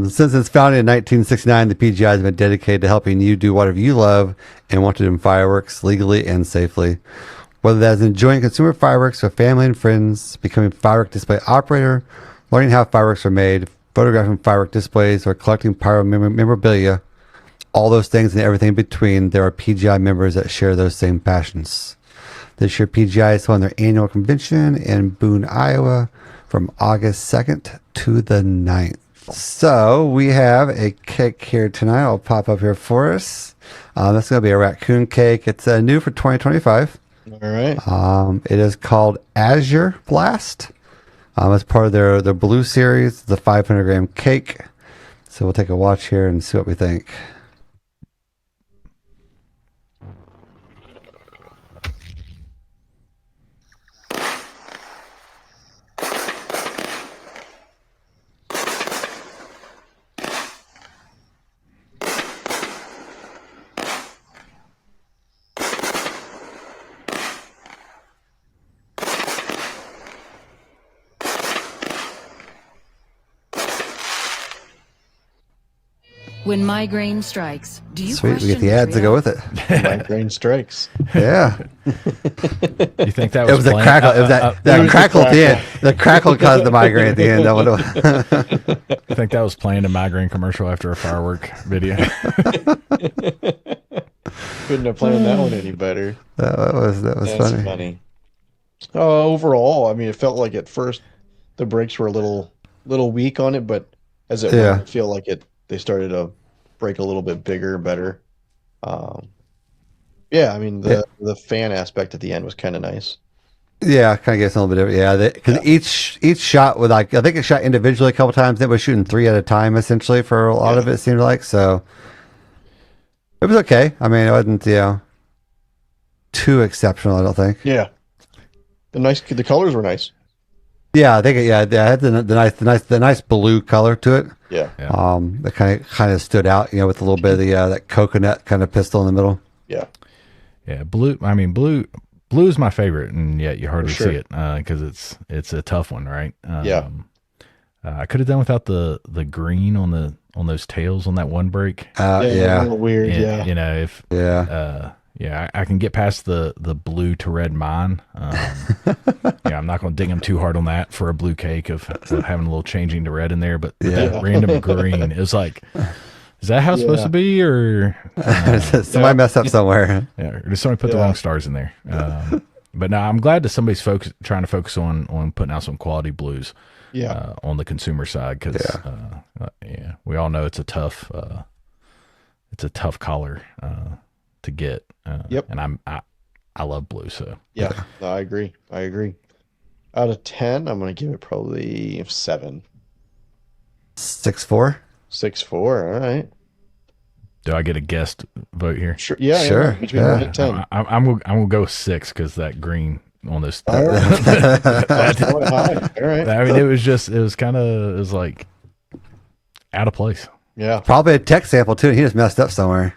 Since its founding in 1969, the PGI has been dedicated to helping you do whatever you love and want to do in fireworks legally and safely. Whether that is enjoying consumer fireworks with family and friends, becoming a firework display operator, learning how fireworks are made, photographing firework displays, or collecting pyro memorabilia, all those things and everything in between, there are PGI members that share those same passions. This year, PGI is holding their annual convention in Boone, Iowa from August 2nd to the 9th. So we have a cake here tonight. I'll pop up here for us. That's going to be a Raccoon cake. It's new for 2025. All right. It is called Azure Blast. It's part of their Blue Series. It's a 500-gram cake. So we'll take a watch here and see what we think. When migraine strikes, do you Sweet, we get question the ads to go with it. Migraine strikes. Yeah. You think that It was was a planned? crackle. It was that crackle at the end. The crackle caused the migraine at the end. That was. You think that was planned a migraine commercial after a firework video? Couldn't have planned that one any better. That was That's funny. Overall, I mean, it felt like at first the brakes were a little weak on it, but as it went, I feel like they started to break a little bit bigger and better. I mean, the fan aspect at the end was kind of nice. Yeah, kind of gets a little bit of because each shot was like, I think it shot individually a couple times. It was shooting 3 at a time essentially for a lot of it. Seemed like so. It was okay. I mean, it wasn't too exceptional. I don't think. Yeah. The colors were nice. Yeah, I think they had the nice blue color to it. Yeah. That kind of stood out, with a little bit of the that coconut kind of pistol in the middle. Yeah. Yeah, blue. I mean, blue is my favorite, and yet you hardly sure. see it because it's a tough one, right? Yeah. I could have done without the green on those tails on that one break. A little weird. And, Yeah. you know, if I can get past the blue to red mine. I'm not going to ding them too hard on that for a blue cake of having a little changing to red in there. But that random green is like, is that how it's supposed to be, or somebody messed up somewhere? Yeah, or did somebody put the wrong stars in there? But no, I'm glad that somebody's trying to focus on putting out some quality blues. Yeah. On the consumer side, because we all know it's a tough collar to get. Yep. And I love blue, so yeah. No, I agree. Out of 10, I'm gonna give it probably 7. 6'4". 6.4. All right. do I get a guest vote here? Sure. Yeah. Sure. Between 1 and 10. I'm gonna go 6 because that green on this. All right. That's going high. All right. I mean, it was like out of place. Yeah. Probably a tech sample too. He just messed up somewhere.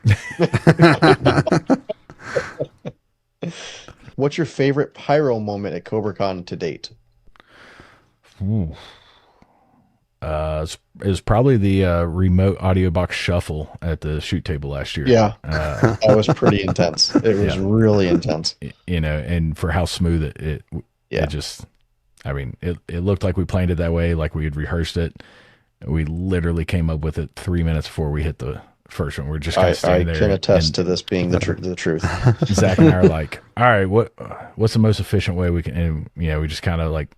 What's your favorite pyro moment at Cobra Con to date? Ooh. It was probably the remote audio box shuffle at the shoot table last year. Yeah. That was pretty intense. It was really intense. And for how smooth it just, I mean, it looked like we planned it that way, like we had rehearsed it. We literally came up with it 3 minutes before we hit the first one. We're just kind of standing there. I can attest to this being the truth. Zach and I are like, all right, what's the most efficient way we can, and we just kind of like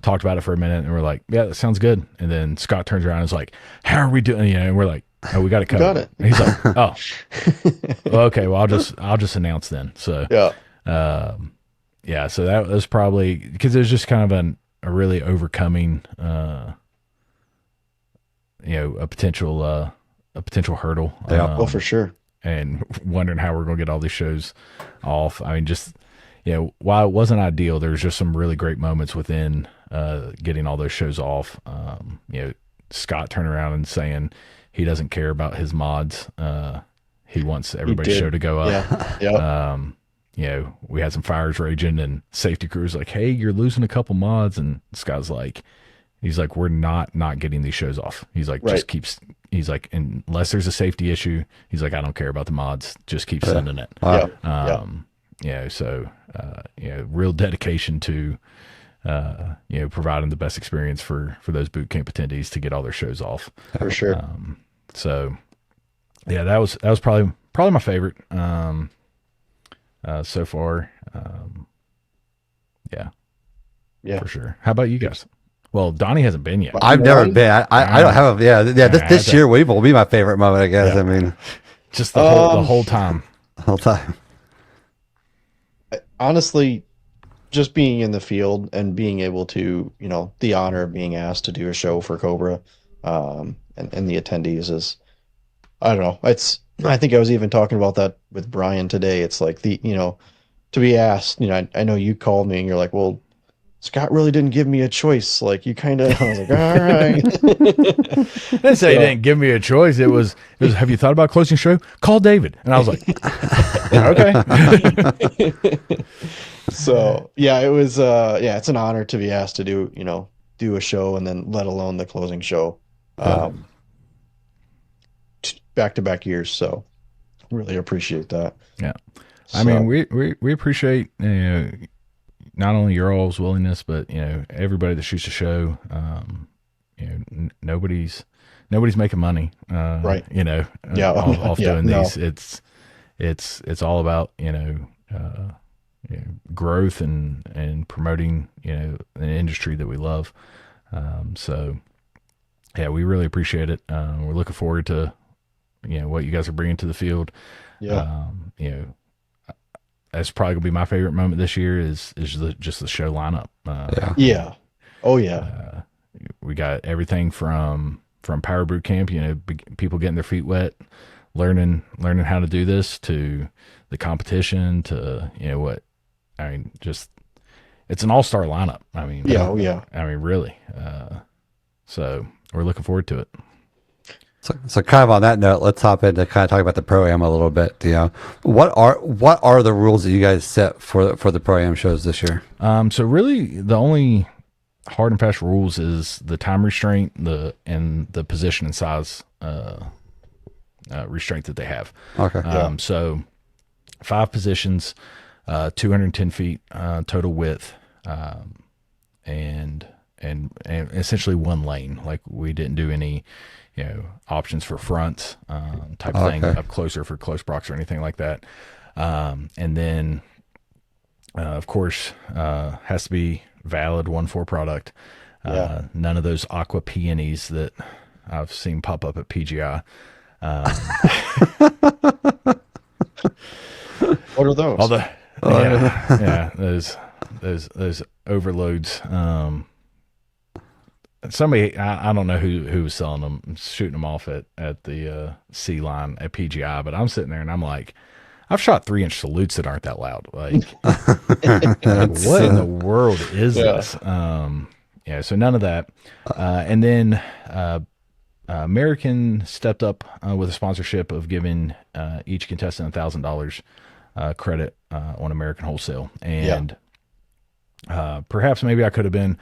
talked about it for a minute, and we're like, yeah, that sounds good. And then Scott turns around and is like, how are we doing? And we're like, oh, we got it covered. Got it. And he's like, oh, well, okay, well, I'll just announce then. So so that was probably because it was just kind of a really overcoming a potential hurdle. For sure. And wondering how we're going to get all these shows off. I mean, just while it wasn't ideal, there was just some really great moments within getting all those shows off. Scott turning around and saying he doesn't care about his mods. He wants everybody's show to go up. Yeah. We had some fires raging, and safety crew was like, hey, you're losing a couple mods. And Scott's like, he's like, we're not getting these shows off. He's like, he's like, unless there's a safety issue, he's like, I don't care about the mods. Just keep sending it. Real dedication to, providing the best experience for those boot camp attendees to get all their shows off. For sure. That was probably my favorite, so far. For sure. How about you guys? Well, Donnie hasn't been yet. I've never been. I don't have this year Weave will be my favorite moment, I guess. I mean, just the whole time. The whole time. Honestly, just being in the field and being able to, the honor of being asked to do a show for Cobra, and the attendees is, I don't know. I think I was even talking about that with Brian today. It's like to be asked, I know you called me and you're like, well, Scott really didn't give me a choice. Like I was like, all right. I didn't say he didn't give me a choice. It was, have you thought about closing the show? Call David. And I was like, okay. So it was, it's an honor to be asked to do a show, and then let alone the closing show, back-to-back years. So really appreciate that. Yeah. I mean, we appreciate, not only your all's willingness, but everybody that shoots a show. Nobody's making money, right? Off doing these. It's all about growth and promoting an industry that we love. We really appreciate it. We're looking forward to what you guys are bringing to the field. That's probably gonna be my favorite moment this year is just the show lineup. We got everything from Power Boot Camp, people getting their feet wet, learning how to do this, to the competition, to just it's an all-star lineup. I mean, Yeah, yeah. I mean, really. So we're looking forward to it. So kind of on that note, let's hop into kind of talk about the Pro-Am a little bit. What are the rules that you guys set for the Pro-Am shows this year? So really, the only hard and fast rules is the time restraint, and the position and size restraint that they have. Okay. So 5 positions, 210 feet total width, and essentially 1 lane. Like, we didn't do any, options for fronts type thing up closer for close prox or anything like that. And then, of course, has to be valid 1.4 product. None of those aqua peonies that I've seen pop up at PGI. What are those? All the yeah, those overloads. Somebody, I don't know who was selling them, shooting them off at the C line at PGI, but I'm sitting there and I'm like, I've shot 3-inch salutes that aren't that loud. Like, what in the world is this? So none of that. And then American stepped up with a sponsorship of giving each contestant $1,000 credit on American wholesale. And perhaps maybe I could have been,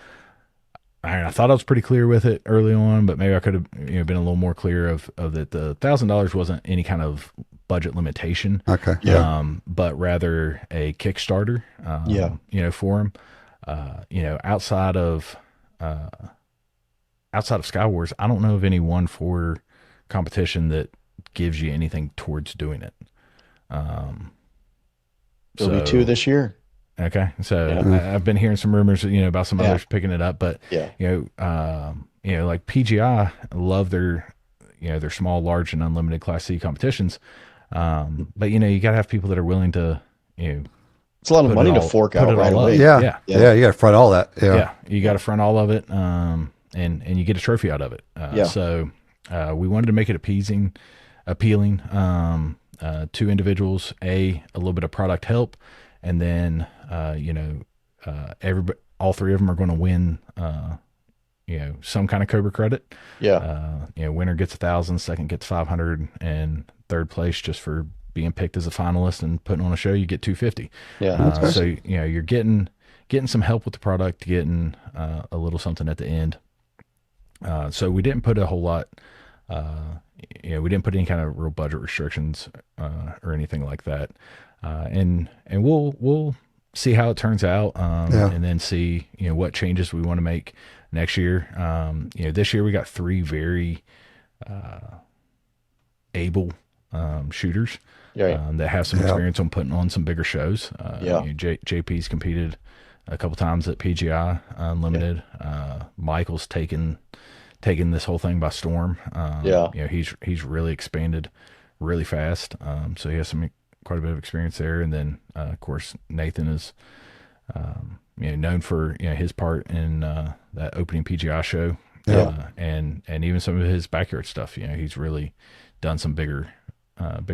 I thought I was pretty clear with it early on, but maybe I could have been a little more clear of that the $1,000 wasn't any kind of budget limitation. Okay. But rather a Kickstarter, for them. Outside of Skywars, I don't know of any 1.4 competition that gives you anything towards doing it. There'll be 2 this year. Okay. So I've been hearing some rumors, about some others picking it up, but like PGI love their small, large, and unlimited Class C competitions. But you gotta have people that are willing to, it's a lot of money to fork out right away. Yeah. You got to front all that. Yeah. You got to front all of it. And you get a trophy out of it. So we wanted to make it appealing, to individuals, a little bit of product help. And then, all 3 of them are going to win, some kind of Cobra credit. Winner gets 1,000, second gets 500, and third place, just for being picked as a finalist and putting on a show, you get 250. So you're getting some help with the product, getting a little something at the end. So we didn't put a whole lot. We didn't put any kind of real budget restrictions or anything like that. And we'll see how it turns out, and then see what changes we want to make next year. This year we got 3 very able shooters that have some experience on putting on some bigger shows. JP's competed a couple times at PGI Unlimited. Michael's taken this whole thing by storm. He's really expanded really fast. So he has quite a bit of experience there. And then of course Nathan is known for his part in that opening PGI show. And even some of his backyard stuff. He's really done some bigger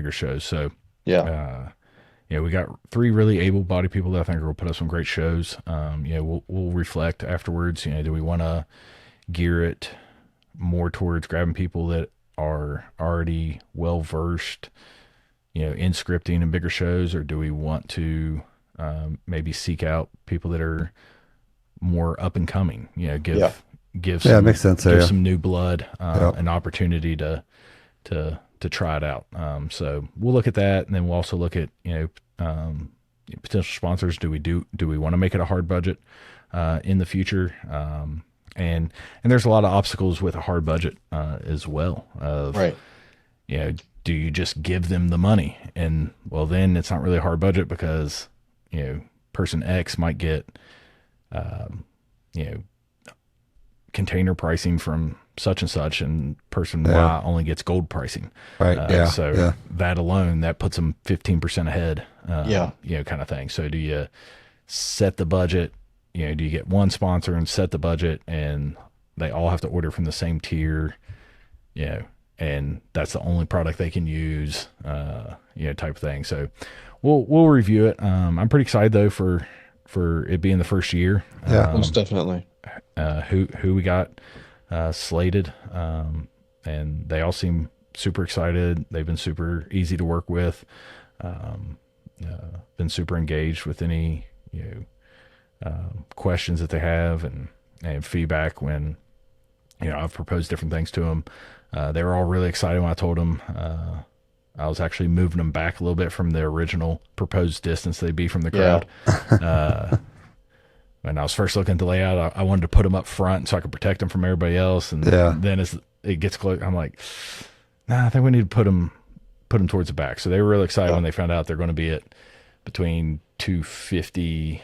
shows. So we got 3 really able-bodied people that I think will put up some great shows. We'll reflect afterwards. Do we want to gear it more towards grabbing people that are already well versed, in scripting and bigger shows, or do we want to maybe seek out people that are more up and coming? Give some, makes sense. Give some new blood an opportunity to try it out. So we'll look at that, and then we'll also look at potential sponsors. Do we want to make it a hard budget in the future? And there's a lot of obstacles with a hard budget as well. Do you just give them the money? And well, then it's not really a hard budget, because person X might get container pricing from such and such, and person Y only gets gold pricing. So that alone, that puts them 15% ahead, kind of thing. So do you set the budget? Do you get one sponsor and set the budget, and they all have to order from the same tier, and that's the only product they can use, type of thing. So we'll review it. I'm pretty excited though for for it being the first year. Yeah. Most definitely. Who we got slated, and they all seem super excited. They've been super easy to work with. Been super engaged with any questions that they have and feedback when I've proposed different things to them. They were all really excited when I told them. I was actually moving them back a little bit from the original proposed distance they'd be from the crowd. When I was first looking at the layout, I wanted to put them up front so I could protect them from everybody else. And then as it gets close, I'm like, nah, I think we need to put them towards the back. So they were really excited when they found out they're going to be at between 250,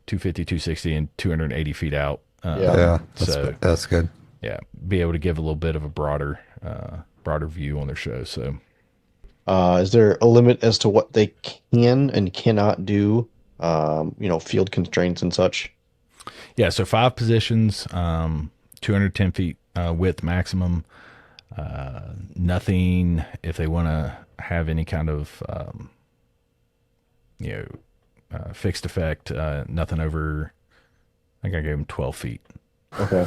260, and 280 feet out. That's good. Yeah, be able to give a little bit of a broader view on their show. So, is there a limit as to what they can and cannot do? Field constraints and such. Yeah, so 5 positions, 210 feet width maximum. Nothing if they want to have any kind of fixed effect. Nothing over. I think I gave them 12 feet. Okay.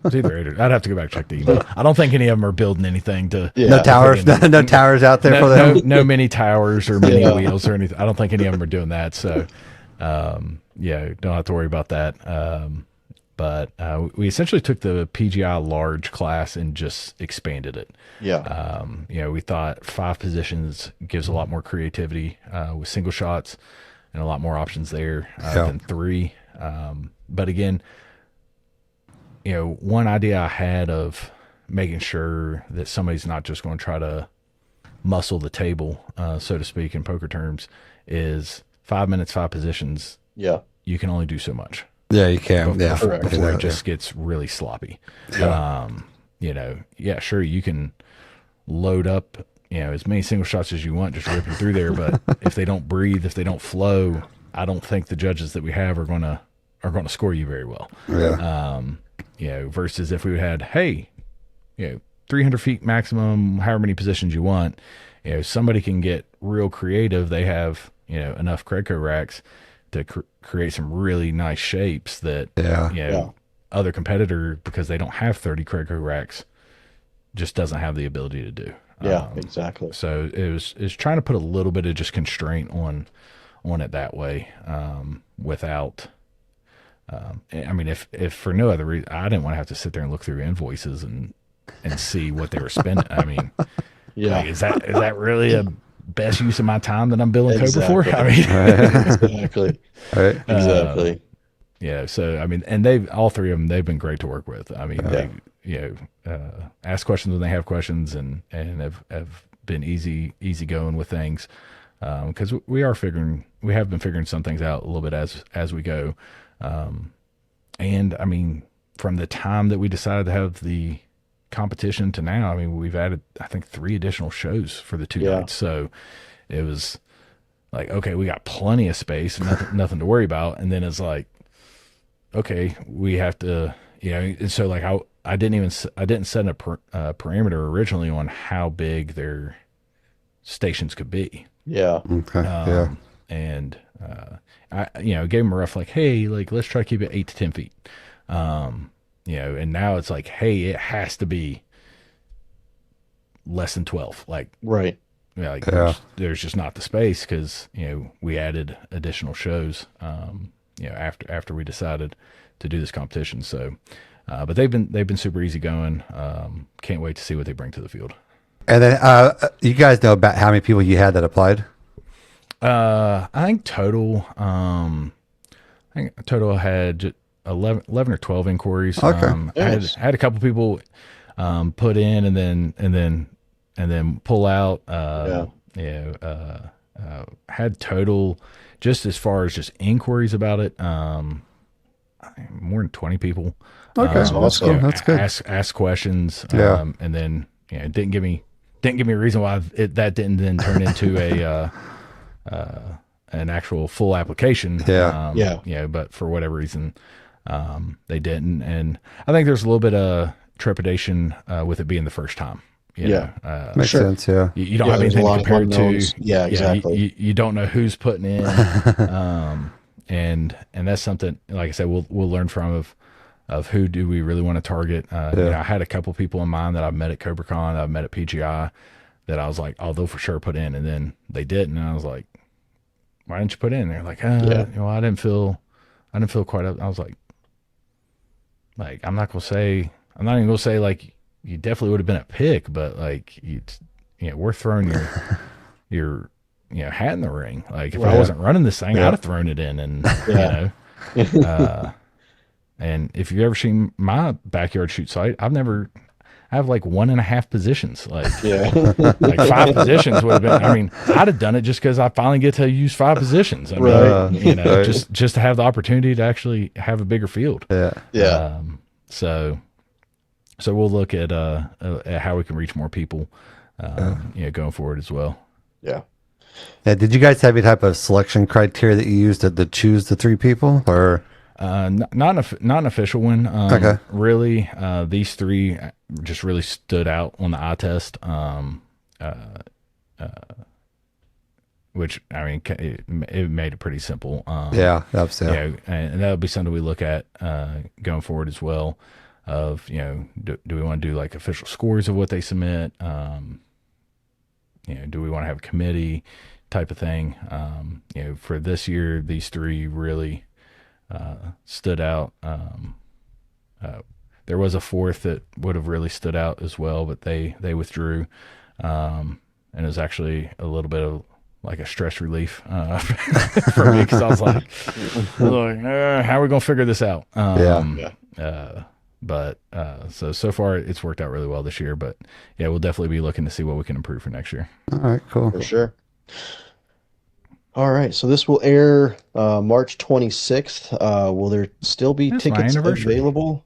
It's either 8 or, I'd have to go back and check the email. I don't think any of them are building anything to. Yeah. No towers. No towers out there for them. No mini towers or mini wheels or anything. I don't think any of them are doing that. So, don't have to worry about that. But we essentially took the PGI large class and just expanded it. Yeah. We thought 5 positions gives a lot more creativity with single shots and a lot more options there than 3. But again, one idea I had of making sure that somebody's not just going to try to muscle the table, so to speak, in poker terms, is 5 minutes, 5 positions. Yeah. You can only do so much. Yeah, you can. Before Yeah. it just gets really sloppy. Sure, you can load up, as many single shots as you want, just ripping through there. But if they don't breathe, if they don't flow, I don't think the judges that we have are going to score you very well. Yeah. Versus if we had, 300 feet maximum, however many positions you want, somebody can get real creative. They have, enough Creco racks to create some really nice shapes that, other competitor, because they don't have 30 Creco racks, just doesn't have the ability to do. Yeah, exactly. So it's trying to put a little bit of just constraint on it that way, without, if for no other reason, I didn't want to have to sit there and look through invoices and see what they were spending. Is that really a best use of my time that I'm billing Cobra for? Exactly. Right. Exactly. So and all 3 of them, they've been great to work with. They ask questions when they have questions and have been easy going with things, because we have been figuring some things out a little bit as we go. From the time that we decided to have the competition to now, we've added, I think, 3 additional shows for the 2 nights. So it was like, okay, we got plenty of space and nothing to worry about. And then it's like, okay, we have to, and so like I didn't set a parameter originally on how big their stations could be. Yeah. Okay. And I gave them a rough, like, hey, like, let's try to keep it 8 to 10 feet. And now it's like, hey, it has to be less than 12. Like, right. There's just not the space, because, we added additional shows, after we decided to do this competition. So, but they've been super easy going. Can't wait to see what they bring to the field. And then, you guys know about how many people you had that applied? I think total, I had 11 or 12 inquiries. Okay. I had a couple people, put in and then pull out, had total, just as far as just inquiries about it, more than 20 people. Okay. That's awesome. That's good. Ask questions. Yeah. And then, didn't give me a reason why that didn't then turn into an actual full application. But for whatever reason, they didn't. And I think there's a little bit of trepidation with it being the first time. Makes sense. Yeah. You don't have anything to compare it to. Yeah, exactly. You don't know who's putting in. and that's something, like I said, we'll learn from of who do we really want to target. You know, I had a couple people in mind that I've met at Cobra Con, I've met at PGI, that I was like, oh, they'll for sure put in, and then they didn't, and I was like, why didn't you put in? They're like, you know, I didn't feel quite up. I was like, I'm not even gonna say like you definitely would have been a pick, but like you know, we're throwing your hat in the ring. Like if I wasn't running this thing, I'd have thrown it in, and you know, and if you've ever seen my backyard shoot site, I have like 1.5 positions. Like, like 5 positions would have been, I mean, I'd have done it just because I finally get to use 5 positions. I mean, you know, just to have the opportunity to actually have a bigger field. So we'll look at how we can reach more people, you know, going forward as well. Yeah. Did you guys have any type of selection criteria that you used to choose the 3 people, or? Not an official one. Okay. Really, these 3 just really stood out on the eye test. Which, I mean, it made it pretty simple. That's you know, and that'll be something we look at going forward as well. Of, you know, do we want to do like official scores of what they submit? You know, do we want to have a committee type of thing? You know, for this year, these 3 really stood out. There was a 4th that would have really stood out as well, but they withdrew, and it was actually a little bit of like a stress relief for me, because I was like, how are we gonna figure this out? But so far it's worked out really well this year, but yeah, we'll definitely be looking to see what we can improve for next year. All right, cool. For sure. All right, so this will air March 26th. Will there still be tickets available?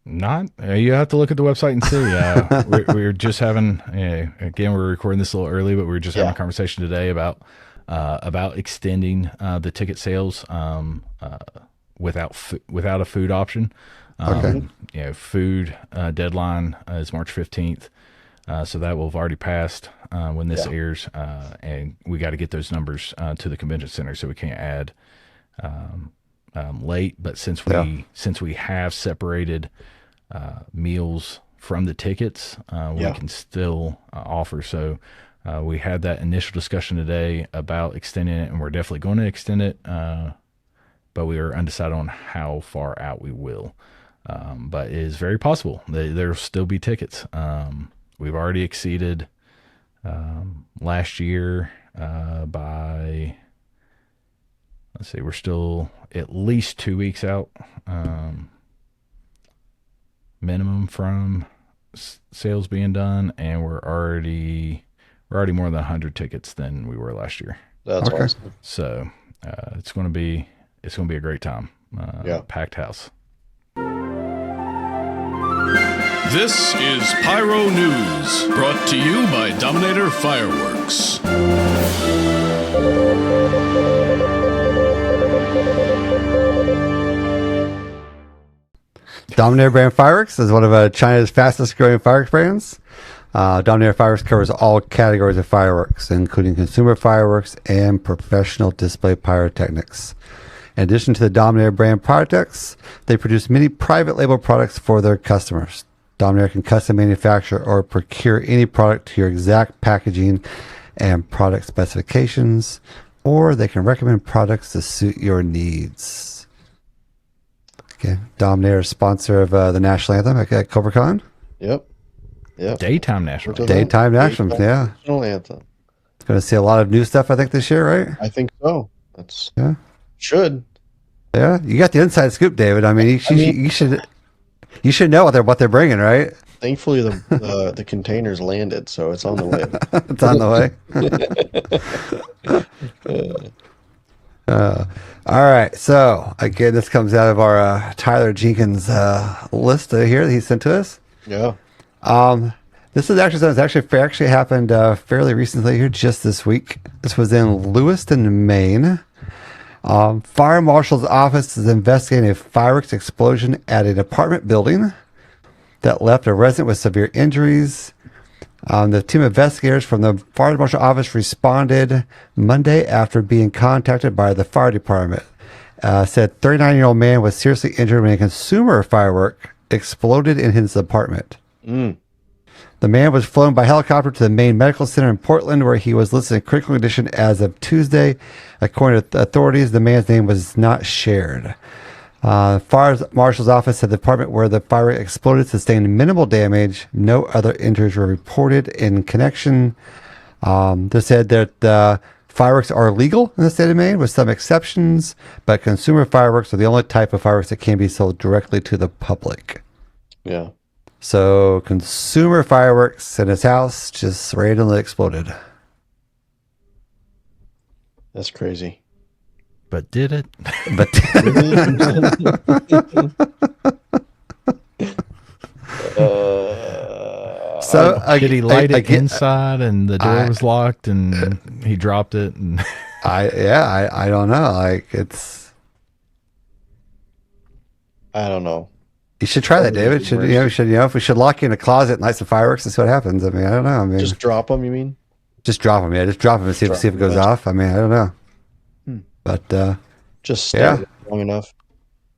Not. You have to look at the website and see. We're just having, again, we're recording this a little early, but we were just having a conversation today about extending the ticket sales without a food option. You know, food deadline is March 15th. So that will have already passed when this airs, and we got to get those numbers to the convention center, so we can't add late. But since we have separated meals from the tickets, we can still offer. So we had that initial discussion today about extending it, and we're definitely going to extend it, but we are undecided on how far out we will. But it is very possible there'll still be tickets. We've already exceeded last year by, let's see, we're still at least 2 weeks out minimum from sales being done, and we're already more than 100 tickets than we were last year. That's awesome. So it's going to be a great time. Packed house. This is Pyro News, brought to you by Dominator Fireworks. Dominator brand fireworks is one of China's fastest growing fireworks brands. Dominator Fireworks covers all categories of fireworks, including consumer fireworks and professional display pyrotechnics. In addition to the Dominator brand products, they produce many private label products for their customers. Dominator can custom manufacture or procure any product to your exact packaging and product specifications, or they can recommend products to suit your needs. Okay, Dominator is sponsor of the national anthem at Cobra Con. Yep. Daytime national anthem. Daytime national anthem. It's going to see a lot of new stuff, I think, this year, right? I think so. Should. Yeah, you got the inside scoop, David. I mean, you should know what they're bringing, right? Thankfully, the containers landed, so it's on the way. It's on the way. All right. So again, this comes out of our Tyler Jenkins list here that he sent to us. Yeah. This is actually something that's actually happened fairly recently here, just this week. This was in Lewiston, Maine. Fire marshal's office is investigating a fireworks explosion at an apartment building that left a resident with severe injuries. The team of investigators from the fire marshal office responded Monday after being contacted by the fire department. Said 39-year-old man was seriously injured when a consumer firework exploded in his apartment. The man was flown by helicopter to the main medical center in Portland, where he was listed in critical condition as of Tuesday. According to authorities, the man's name was not shared. Fire marshal's office said the apartment where the firework exploded sustained minimal damage. No other injuries were reported in connection. They said that fireworks are legal in the state of Maine with some exceptions, but consumer fireworks are the only type of fireworks that can be sold directly to the public. Yeah. So consumer fireworks in his house just randomly exploded. That's crazy. But did it? But so Did he light it inside and the door was locked and he dropped it? And I don't know. Like I don't know. You should try that, David. If we should lock you in a closet and light some fireworks and see what happens. I mean, I don't know. I mean, Just drop them, you mean? just drop them. Yeah, just drop them and see if it goes off. I mean, I don't know. But Just stay long enough.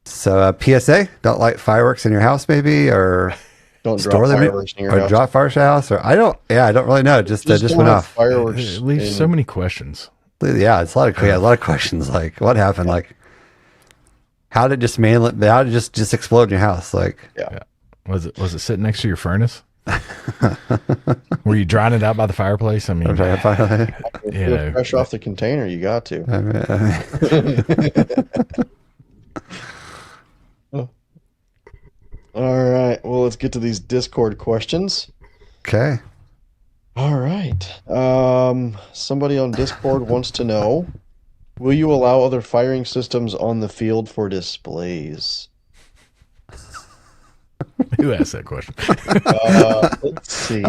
so PSA: don't light fireworks in your house, maybe, or Don't store drop them, fireworks in your or house. drop fireworks in your house, or I don't really know. Just don't went have off. Fireworks. it leaves in- so many questions. Yeah, it's a lot of questions. Like, what happened? Like, how did it just explode in your house? Like, Yeah. Was it sitting next to your furnace? Were you drying it out by the fireplace? I mean, I'm trying to find. you know, Fresh off the container, you got to. All right. Well, let's get to these Discord questions. Okay. All right. Somebody on Discord wants to know, will you allow other firing systems on the field for displays? who asked that question? Let's see.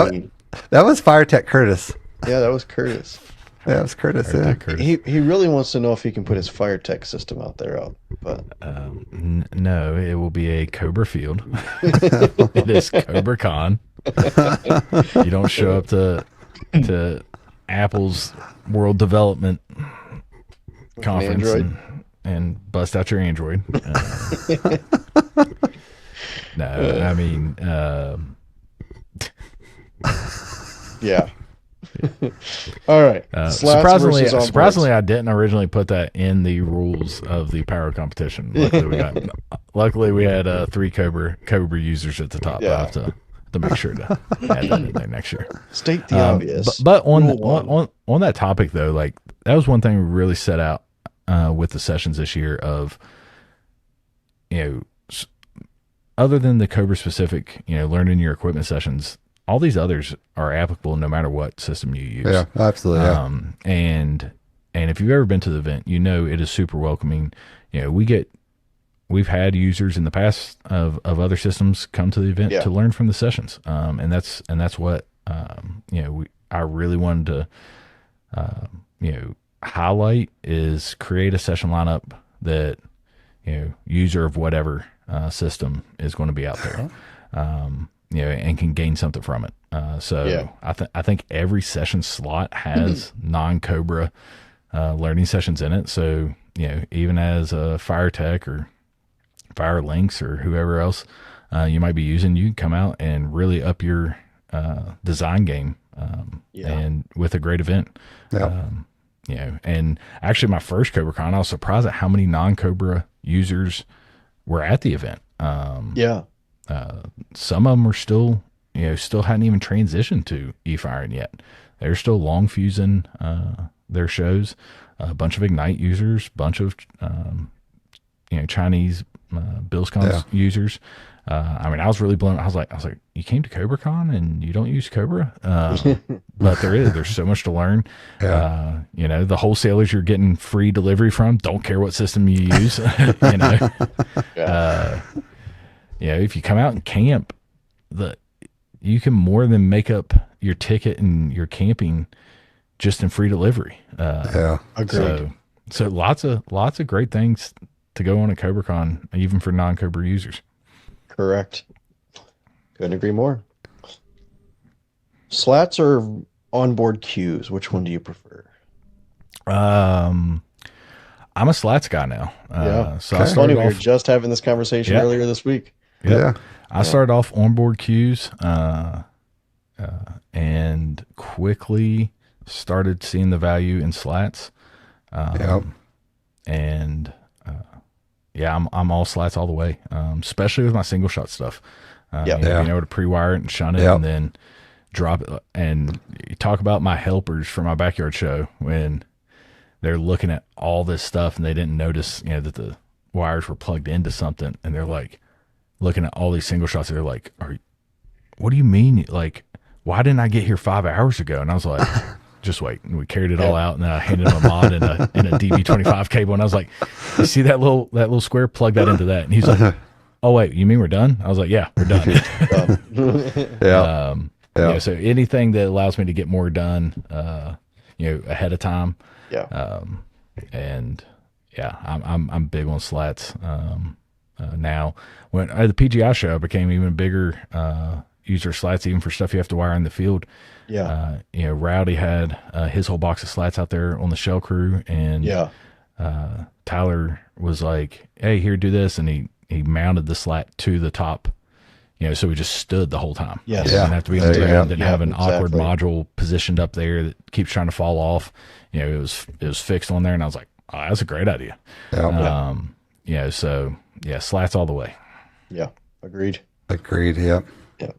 That was Fire Tech Curtis. Yeah, that was Curtis. Yeah, that was Curtis. Yeah. Curtis. He really wants to know if he can put his fire tech system out there but No, it will be a Cobra field. It is Cobra Con. You don't show up to Apple's World Development Conference and bust out your Android. No, I mean, yeah. All right. Slats versus onboards. surprisingly, I didn't originally put that in the rules of the Pyro competition. Luckily, we had 3 Cobra users at the top. Yeah. I have to make sure to add that in there next year. State the obvious. But on that topic though, like that was one thing we really set out with the sessions this year of, other than the Cobra specific, learning your equipment sessions, all these others are applicable no matter what system you use. Yeah, absolutely. Yeah. And if you've ever been to the event, it is super welcoming. We've had users in the past of other systems come to the event to learn from the sessions. And that's what I really wanted to highlight is create a session lineup that user of whatever system is going to be out there. And can gain something from it. I think every session slot has non-Cobra learning sessions in it. So, even as a fire tech or fire links or whoever else you might be using, you can come out and really up your design game and with a great event. Yeah. And actually my first Cobra Con, I was surprised at how many non-Cobra users were at the event. Some of them were still hadn't even transitioned to e-firing yet. They're still long fusing their shows. A bunch of Ignite users, bunch of Chinese BillsCon users. I was really blown. I was like, you came to Cobra Con and you don't use Cobra, but there's so much to learn. The wholesalers you're getting free delivery from don't care what system you use. If you come out and camp, you can more than make up your ticket and your camping just in free delivery. Agreed. So lots of great things to go on at Cobra Con, even for non-Cobra users. Correct. Couldn't agree more. Slats or onboard cues? Which one do you prefer? I'm a slats guy now. Yeah. So Okay. I It's funny, started we were off. just having this conversation Yeah. earlier this week. Yeah. I started off onboard cues, and quickly started seeing the value in slats. Yep. And yeah, I'm all slats all the way, especially with my single shot stuff. Yeah. Being able to pre-wire it and shun it, Yep. and then drop it. And you talk about my helpers for my backyard show when they're looking at all this stuff and they didn't notice, that the wires were plugged into something, and they're like looking at all these single shots. They're like, what do you mean? Like, why didn't I get here 5 hours ago? And I was like, just wait. And we carried it all out, and then I handed him a mod in a DB25 cable, and I was like, you see that little square? Plug that into that. And he's like, oh wait, you mean we're done? I was like, yeah, we're done. Yeah. So anything that allows me to get more done, ahead of time. Yeah. And yeah, I'm big on slats. Now when at the PGI show, I became even bigger, user slats, even for stuff you have to wire in the field. Yeah. Rowdy had, his whole box of slats out there on the shell crew, and Yeah. Tyler was like, hey, here, do this. And he mounted the slat to the top, so we just stood the whole time. Yes. Didn't have to be on the There you ground, go. didn't have an awkward exactly. module positioned up there that keeps trying to fall off. It was fixed on there, and I was like, oh, that's a great idea. Yep. So yeah, slats all the way. Yeah. Agreed. Agreed. Yep. Yeah.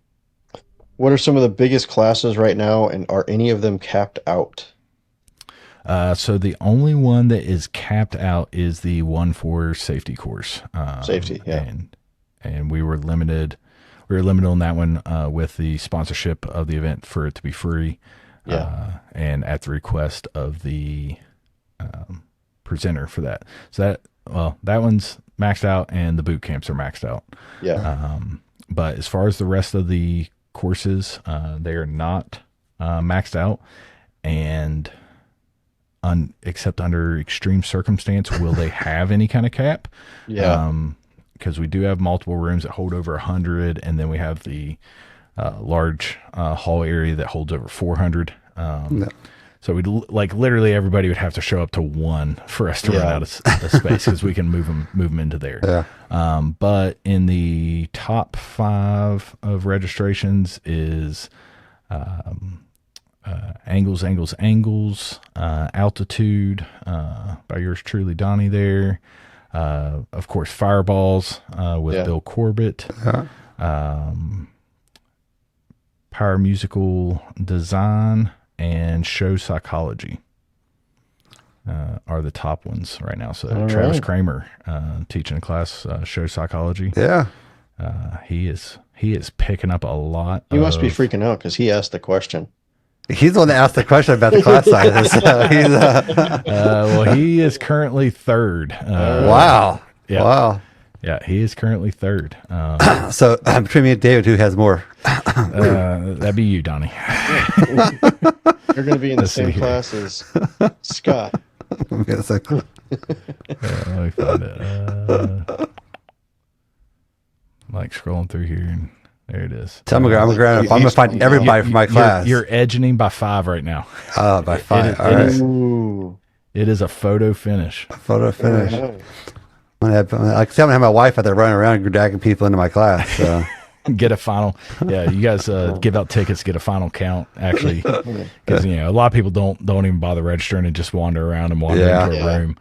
What are some of the biggest classes right now, and are any of them capped out? So the only one that is capped out is the 1-4 safety course. Safety, yeah. And we were limited. We were limited on that one with the sponsorship of the event for it to be free. Yeah. And at the request of the presenter for that. So that one's maxed out, and the boot camps are maxed out. Yeah. But as far as the rest of the courses, they are not maxed out, and except under extreme circumstance, will they have any kind of cap? Yeah. Because we do have multiple rooms that hold over 100, and then we have the large hall area that holds over 400. So we'd literally everybody would have to show up to one for us to run out of space, because we can move them into there. Yeah. But in the top 5 of registrations is angles, altitude, by yours truly, Donnie there. Of course, fireballs with Bill Corbett. Power musical design and show psychology are the top ones right now. So Travis Kramer teaching a class, show psychology. Yeah. He is picking up a lot. He must be freaking out because he asked the question. He's the one that asked the question about the class sizes. So he's, well, he is currently third. wow. Yeah. Wow. Yeah, he is currently third. So between me and David, who has more? That'd be you, Donnie. You're going to be in the same class as Scott. Yes, I- Let me find it. I'm like scrolling through here, and there it is. So I'm gonna find everybody for my class. You're edging him by 5 right now. Oh, by 5. All it right. is- Ooh. It is a photo finish. Photo finish. I'm gonna have my wife out there running around dragging people into my class. So. Get a final. Yeah, you guys give out tickets, get a final count, actually, because a lot of people don't even bother registering and just wander around and wander into a room.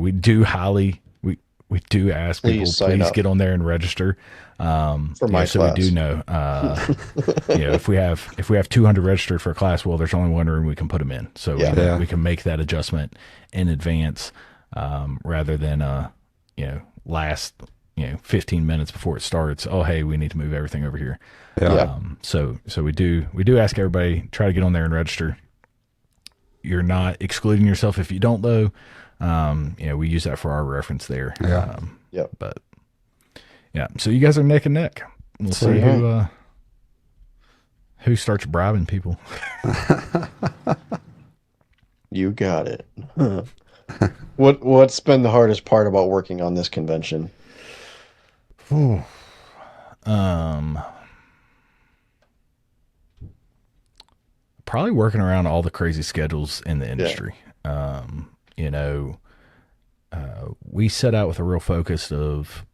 We do we do ask people, please get on there and register. For my so class. we do know, if we have 200 registered for a class, well, there's only one room we can put them in, so we can make that adjustment in advance, rather than last 15 minutes before it starts. Oh, hey, we need to move everything over here. So we do ask everybody, try to get on there and register. You're not excluding yourself if you don't, though. We use that for our reference there. But so you guys are neck and neck. We'll see who starts bribing people. You got it. What's been the hardest part about working on this convention? probably working around all the crazy schedules in the industry. You know, we set out with a real focus of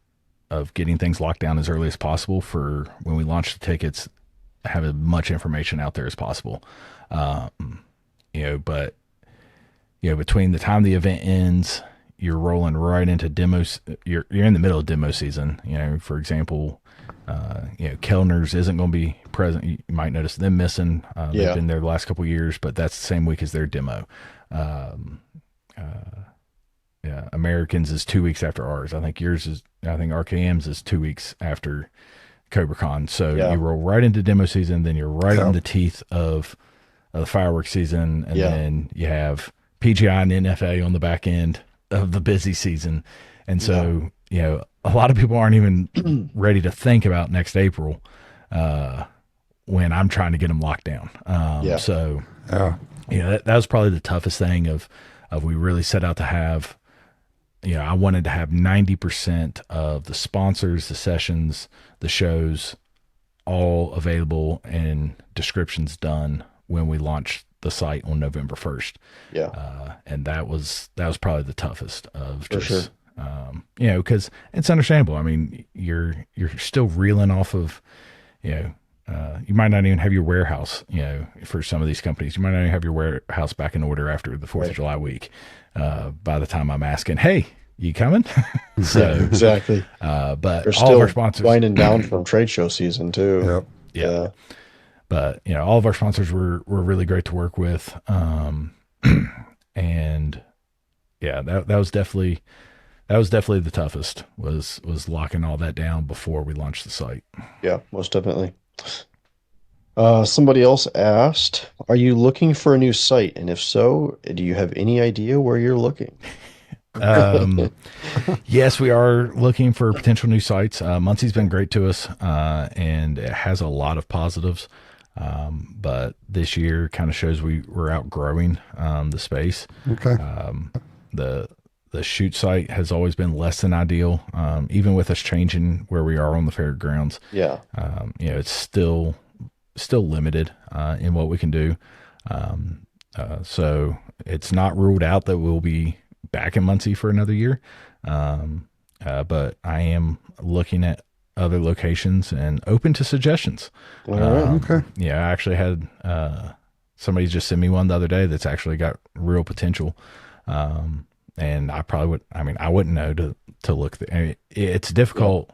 getting things locked down as early as possible for when we launch the tickets, have as much information out there as possible. You know, but you know, between the time the event ends, you're rolling right into demos. You're in the middle of demo season. You know, for example, you know, Kellner's isn't going to be present. You might notice them missing. They've been there the last couple of years, but that's the same week as their demo. Yeah, Americans is 2 weeks after ours. I think RKM's is 2 weeks after Cobra Con. So you roll right into demo season, then you're right in the teeth of the fireworks season, and then you have PGI and NFA on the back end of the busy season. And so, you know, a lot of people aren't even ready to think about next April when I'm trying to get them locked down. So, you know, that was probably the toughest thing of we really set out to have. You know, I wanted to have 90% of the sponsors, the sessions, the shows, all available and descriptions done when we launched the site on November 1st. And that was probably the toughest of just, you know, because it's understandable. I mean, you're still reeling off of, you know, you might not even have your warehouse, you know, for some of these companies. You might not even have your warehouse back in order after the 4th of July week. By the time I'm asking, hey, you coming? So exactly. But they're all still of our sponsors winding down from trade show season too. But you know, all of our sponsors were really great to work with. And yeah, that was definitely the toughest was locking all that down before we launched the site. Yeah, most definitely. Somebody else asked, are you looking for a new site? And if so, do you have any idea where you're looking? Yes, we are looking for potential new sites. Muncie's been great to us, and it has a lot of positives. But this year kind of shows we're outgrowing the space. The shoot site has always been less than ideal. Even with us changing where we are on the fairgrounds. You know, it's still limited in what we can do. So it's not ruled out that we'll be back in Muncie for another year. But I am looking at other locations and open to suggestions. Yeah, I actually had somebody just send me one the other day that's actually got real potential. And I wouldn't know to look there. I mean, it's difficult.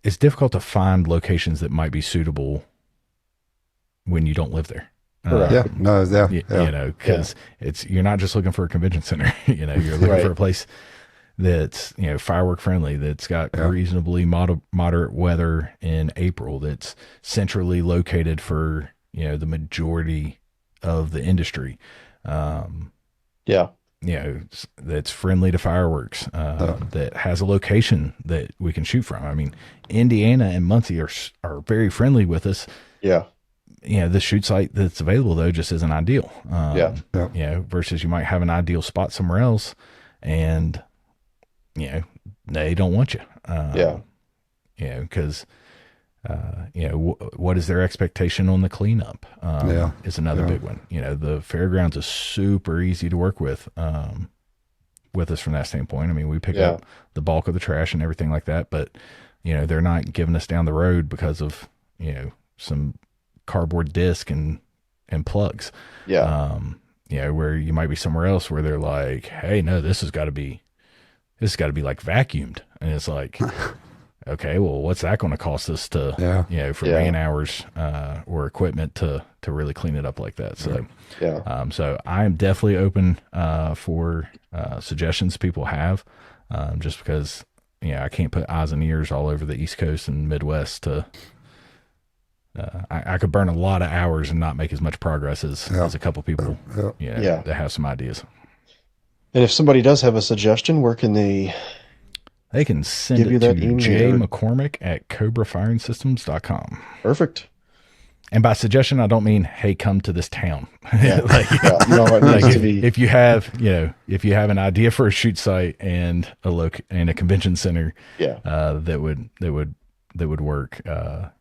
It's difficult to find locations that might be suitable when you don't live there. You know, because you're not just looking for a convention center. You know, you're looking for a place that's, you know, firework friendly, that's got reasonably moderate weather in April, that's centrally located for, you know, the majority of the industry. You know, that's friendly to fireworks, that has a location that we can shoot from. I mean, Indiana and Muncie are very friendly with us. You know, the shoot site that's available though just isn't ideal. You know, versus you might have an ideal spot somewhere else, and you know they don't want you. You know, because you know what is their expectation on the cleanup? Is another big one. You know, the fairgrounds is super easy to work with us from that standpoint. I mean, we pick up the bulk of the trash and everything like that, but you know they're not giving us down the road because of, you know, some cardboard disc and plugs. You know, where you might be somewhere else where they're like, hey, no, this has got to be like vacuumed, and it's like, okay, well, what's that going to cost us to, you know, for man hours or equipment to really clean it up like that? So, so I am definitely open for suggestions people have, just because, you know, I can't put eyes and ears all over the East Coast and Midwest to. I could burn a lot of hours and not make as much progress as a couple people, that have some ideas. And if somebody does have a suggestion, where can they? They can send it to J McCormick at CobraFiringSystems.com. Perfect. And by suggestion, I don't mean, hey, come to this town. If you have, you know, if you have an idea for a shoot site and a convention center, that would work. You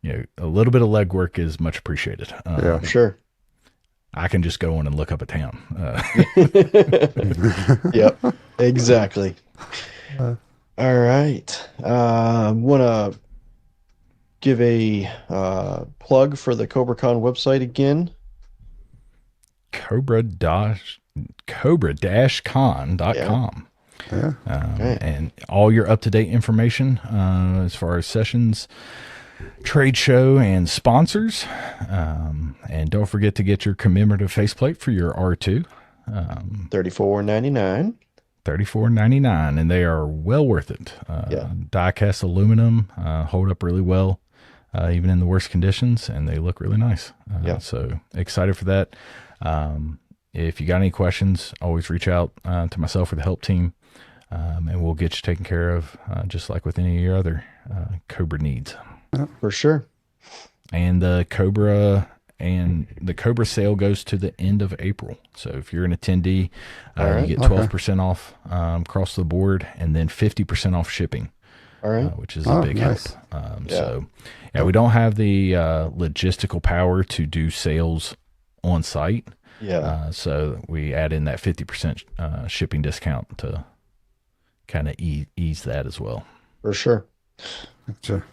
know, a little bit of legwork is much appreciated. Sure. I can just go on and look up a town. Yep, exactly. All right. Want to give a plug for the Cobra Con website again. Cobra-con.com. Yeah. Okay. And all your up-to-date information as far as sessions, trade show, and sponsors. And don't forget to get your commemorative faceplate for your R2. $34.99. $34.99, and they are well worth it. Yeah. Die-cast aluminum, hold up really well, even in the worst conditions, and they look really nice. Yeah. So excited for that. If you got any questions, always reach out to myself or the help team, and we'll get you taken care of, just like with any of your other Cobra needs. For sure. And the Cobra sale goes to the end of April. So if you're an attendee, you get 12% off across the board, and then 50% off shipping. All right. Which is a big nice. help. So we don't have the logistical power to do sales on site. Yeah. So we add in that 50% shipping discount to kind of ease that as well. For sure. Gotcha.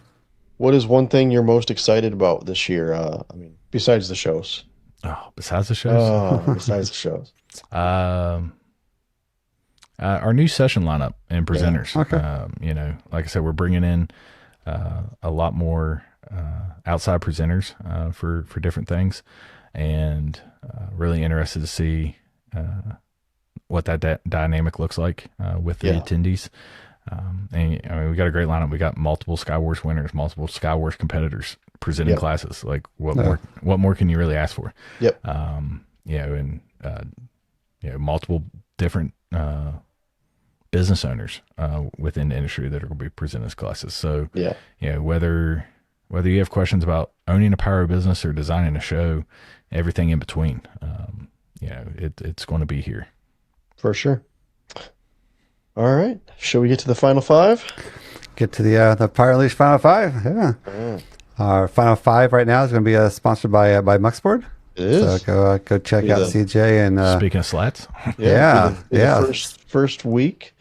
What is one thing you're most excited about this year? Besides the shows. Besides the shows? Besides the shows. Our new session lineup and presenters. Okay. Like I said, we're bringing in a lot more outside presenters for different things, and really interested to see what that dynamic looks like with the attendees. We got a great lineup. We got multiple Skywars winners, multiple Skywars competitors presenting classes. Like what more can you really ask for? Yep. Multiple different business owners within the industry that are going to be presenting classes. So whether you have questions about owning a Pyro business or designing a show, everything in between, it's going to be here. For sure. All right. Shall we get to the final five? Get to the Pyro Unleashed Final Five. Yeah. Our Final Five right now is going to be sponsored by Muxboard. It is. So go check out CJ and speaking of slats. Yeah. The first week.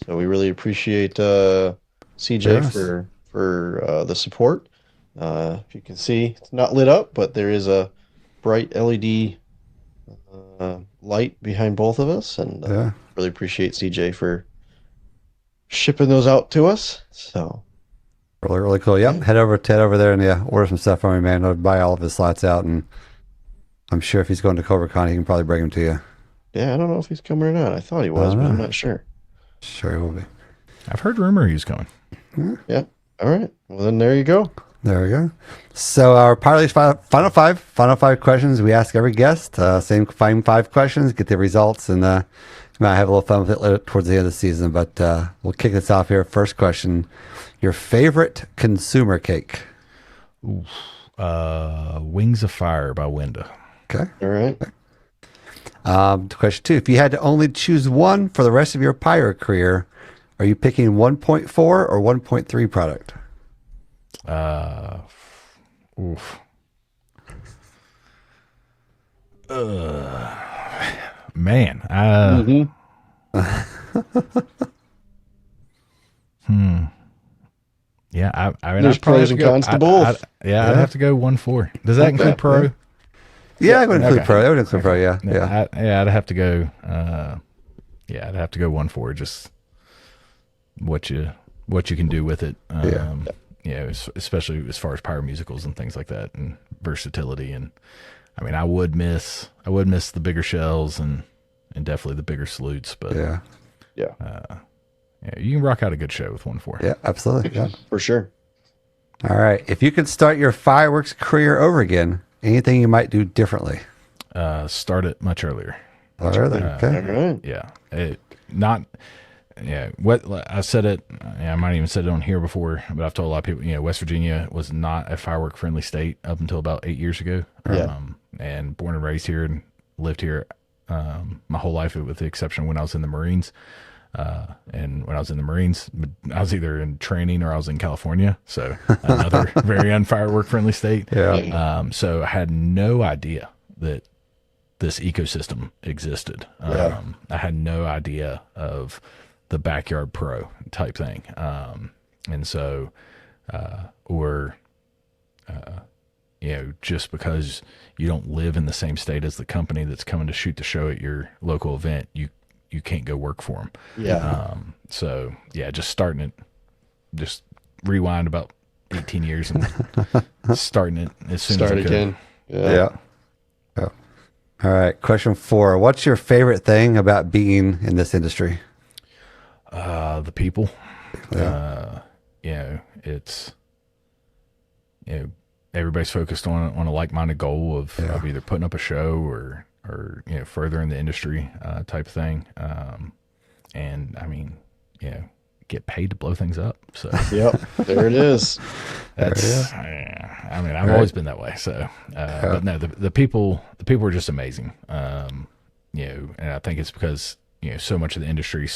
So we really appreciate CJ for the support. If you can see, it's not lit up, but there is a bright LED light behind both of us, and really appreciate CJ for shipping those out to us. So really cool. Yep. Head over there and order some stuff from me, man. I'll buy all of his slots out, and I'm sure if he's going to Cobra Con, he can probably bring them to you. Yeah, I don't know if he's coming or not. I thought he was, but I'm not sure. Sure he will be. I've heard rumor he's going. Yeah. All right. Well, then there you go. There we go. So our Pyro Unleashed final five questions we ask every guest. Same five questions, get the results, and might have a little fun with it later, towards the end of the season. But we'll kick this off here. First question: your favorite consumer cake? Wings of Fire by Winda. Okay. All right. Question 2: if you had to only choose one for the rest of your Pyro career, are you picking 1.4 or 1.3 product? Man. Yeah, I mean, there's pros and cons to both. I'd have to go 1.4. Does that include Pro? Yeah, I would include Pro. I would include Pro. Yeah. I'd have to go. I'd have to go 1.4. Just what you can do with it. Especially as far as Pyro musicals and things like that, and versatility. And I mean, I would miss the bigger shells and definitely the bigger salutes. But you can rock out a good show with 1.4. Yeah, absolutely. Yeah. For sure. All right. If you could start your fireworks career over again, anything you might do differently? Start it much earlier. Okay. All right. What I said it. I might even said it on here before, but I've told a lot of people. West Virginia was not a firework friendly state up until about 8 years ago. And born and raised here and lived here my whole life, with the exception when I was in the Marines. And when I was in the Marines, I was either in training or I was in California. So another very unfirework friendly state. Yeah. So I had no idea that this ecosystem existed. Yeah. I had no idea of the backyard pro type thing. And so, just because you don't live in the same state as the company that's coming to shoot the show at your local event, you can't go work for them. Yeah. So yeah, just starting it, just rewind about 18 years and starting it as soon as I could. again. Yeah. All right. Question 4. What's your favorite thing about being in this industry? The people. Yeah. It's everybody's focused on a like-minded goal of either putting up a show or furthering the industry type thing. And I mean, get paid to blow things up. So Yep. There it is. that's, I mean, I've always been that way. So, but no, the people are just amazing. And I think it's because, so much of the industry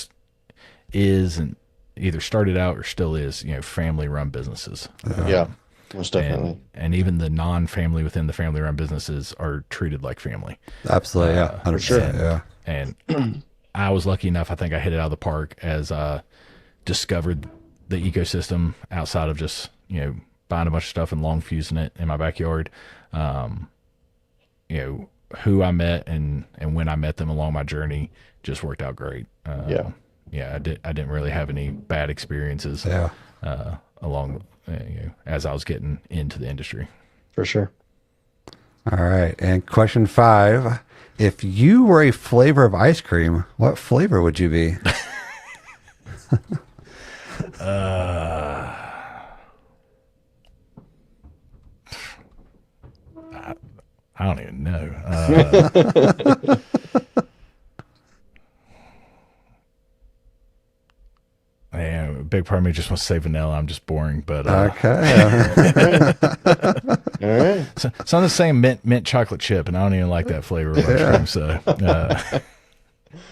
is and either started out or still is, family run businesses. Yeah. Most definitely. And even the non-family within the family run businesses are treated like family. Absolutely. Yeah. 100%. sure. Yeah. And I was lucky enough, I think I hit it out of the park as discovered the ecosystem outside of just, buying a bunch of stuff and long fusing it in my backyard. Who I met and when I met them along my journey just worked out great. I didn't really have any bad experiences along, as I was getting into the industry. For sure. All right. And question 5, if you were a flavor of ice cream, what flavor would you be? I don't even know. A big part of me just wants to say vanilla. I'm just boring, but Okay. All right. so I'm just saying mint chocolate chip, and I don't even like that flavor of ice cream. So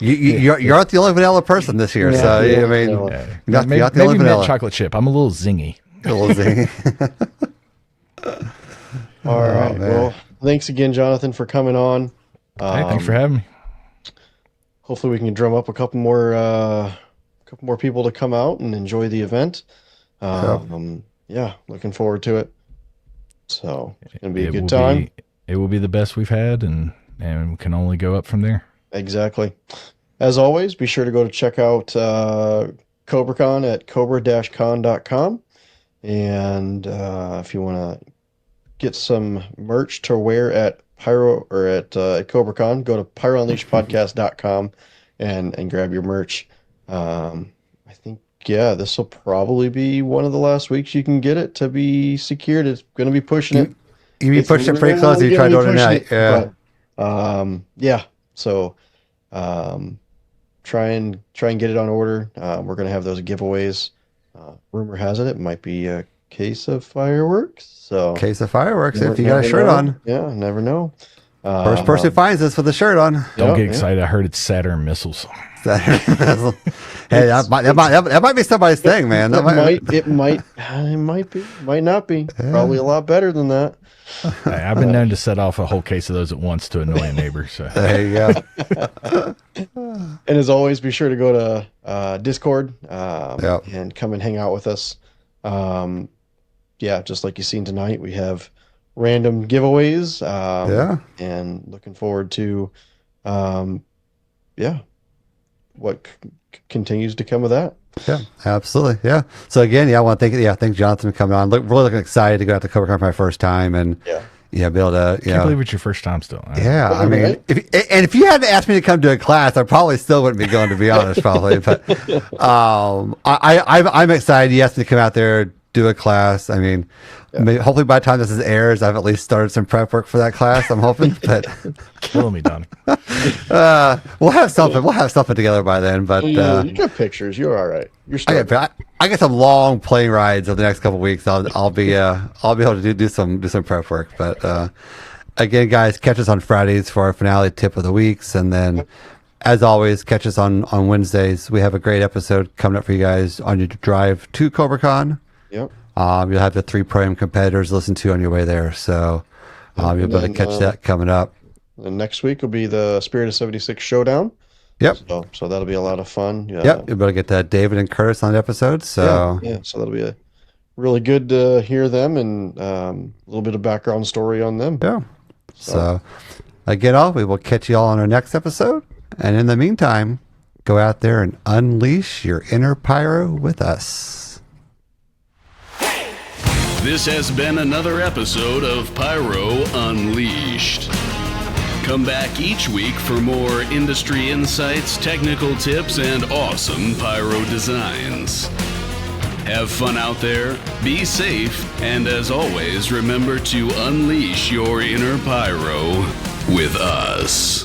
You aren't the only vanilla person this year. So, I mean, vanilla. you're maybe not the only mint vanilla. chocolate chip. I'm a little zingy. A little zingy. All right. man. Well, thanks again, Jonathan, for coming on. Hey, thanks for having me. Hopefully we can drum up a couple more people to come out and enjoy the event. Yeah, looking forward to it. So it's gonna be a good time. It will be the best we've had, and we can only go up from there. Exactly. As always, be sure to go to check out Cobra Con at cobra-con.com. And if you want to get some merch to wear at Pyro or at Cobra Con, go to pyrounleashedpodcast.com and grab your merch. I think, this will probably be one of the last weeks you can get it to be secured. It's going to be pushing it. You be pushing it pretty close if you try to order tonight. Yeah. But, so try and get it on order. We're going to have those giveaways. Rumor has it might be a case of fireworks. So Case of fireworks if you got never a shirt know. on. Yeah, never know. First person who finds this with a shirt on. Don't get excited. I heard it's Saturn missiles. Hey, that might be somebody's thing, man. It might be, might not be. Probably a lot better than that. Hey, I've been known to set off a whole case of those at once to annoy a neighbor. So There you go. And as always, be sure to go to Discord and come and hang out with us. Just like you've seen tonight, we have random giveaways. And looking forward to, what continues to come of that. Yeah, absolutely. Yeah. So again, I want to thank Jonathan for coming on. Really looking excited to go out to Cobra Con for my first time and be able to. can't believe it's your first time still. Yeah, I mean, if you hadn't asked me to come to a class, I probably still wouldn't be going. To be honest, probably. But I'm excited. You asked me to come out there, do a class. I mean, maybe, hopefully by the time this airs, I've at least started some prep work for that class. I'm hoping, but Killing me, Donnie. we'll have something. We'll have something together by then. But You got pictures. You're all right. You're still. I get some long plane rides over the next couple of weeks. I'll be able to do some prep work. But again, guys, catch us on Fridays for our finale tip of the weeks, and then as always, catch us on Wednesdays. We have a great episode coming up for you guys on your drive to Cobra Con. Yep. You'll have the 3 Pro-Am competitors to listen to on your way there. So you'll be able to catch that coming up. And next week will be the Spirit of 76 Showdown. Yep. So that'll be a lot of fun. Yep. You're able to get David and Curtis on the episode. So yeah. So that'll be really good to hear them and a little bit of background story on them. Yeah. So again, we will catch you all on our next episode. And in the meantime, go out there and unleash your inner pyro with us. This has been another episode of Pyro Unleashed. Come back each week for more industry insights, technical tips, and awesome pyro designs. Have fun out there, be safe, and as always, remember to unleash your inner pyro with us.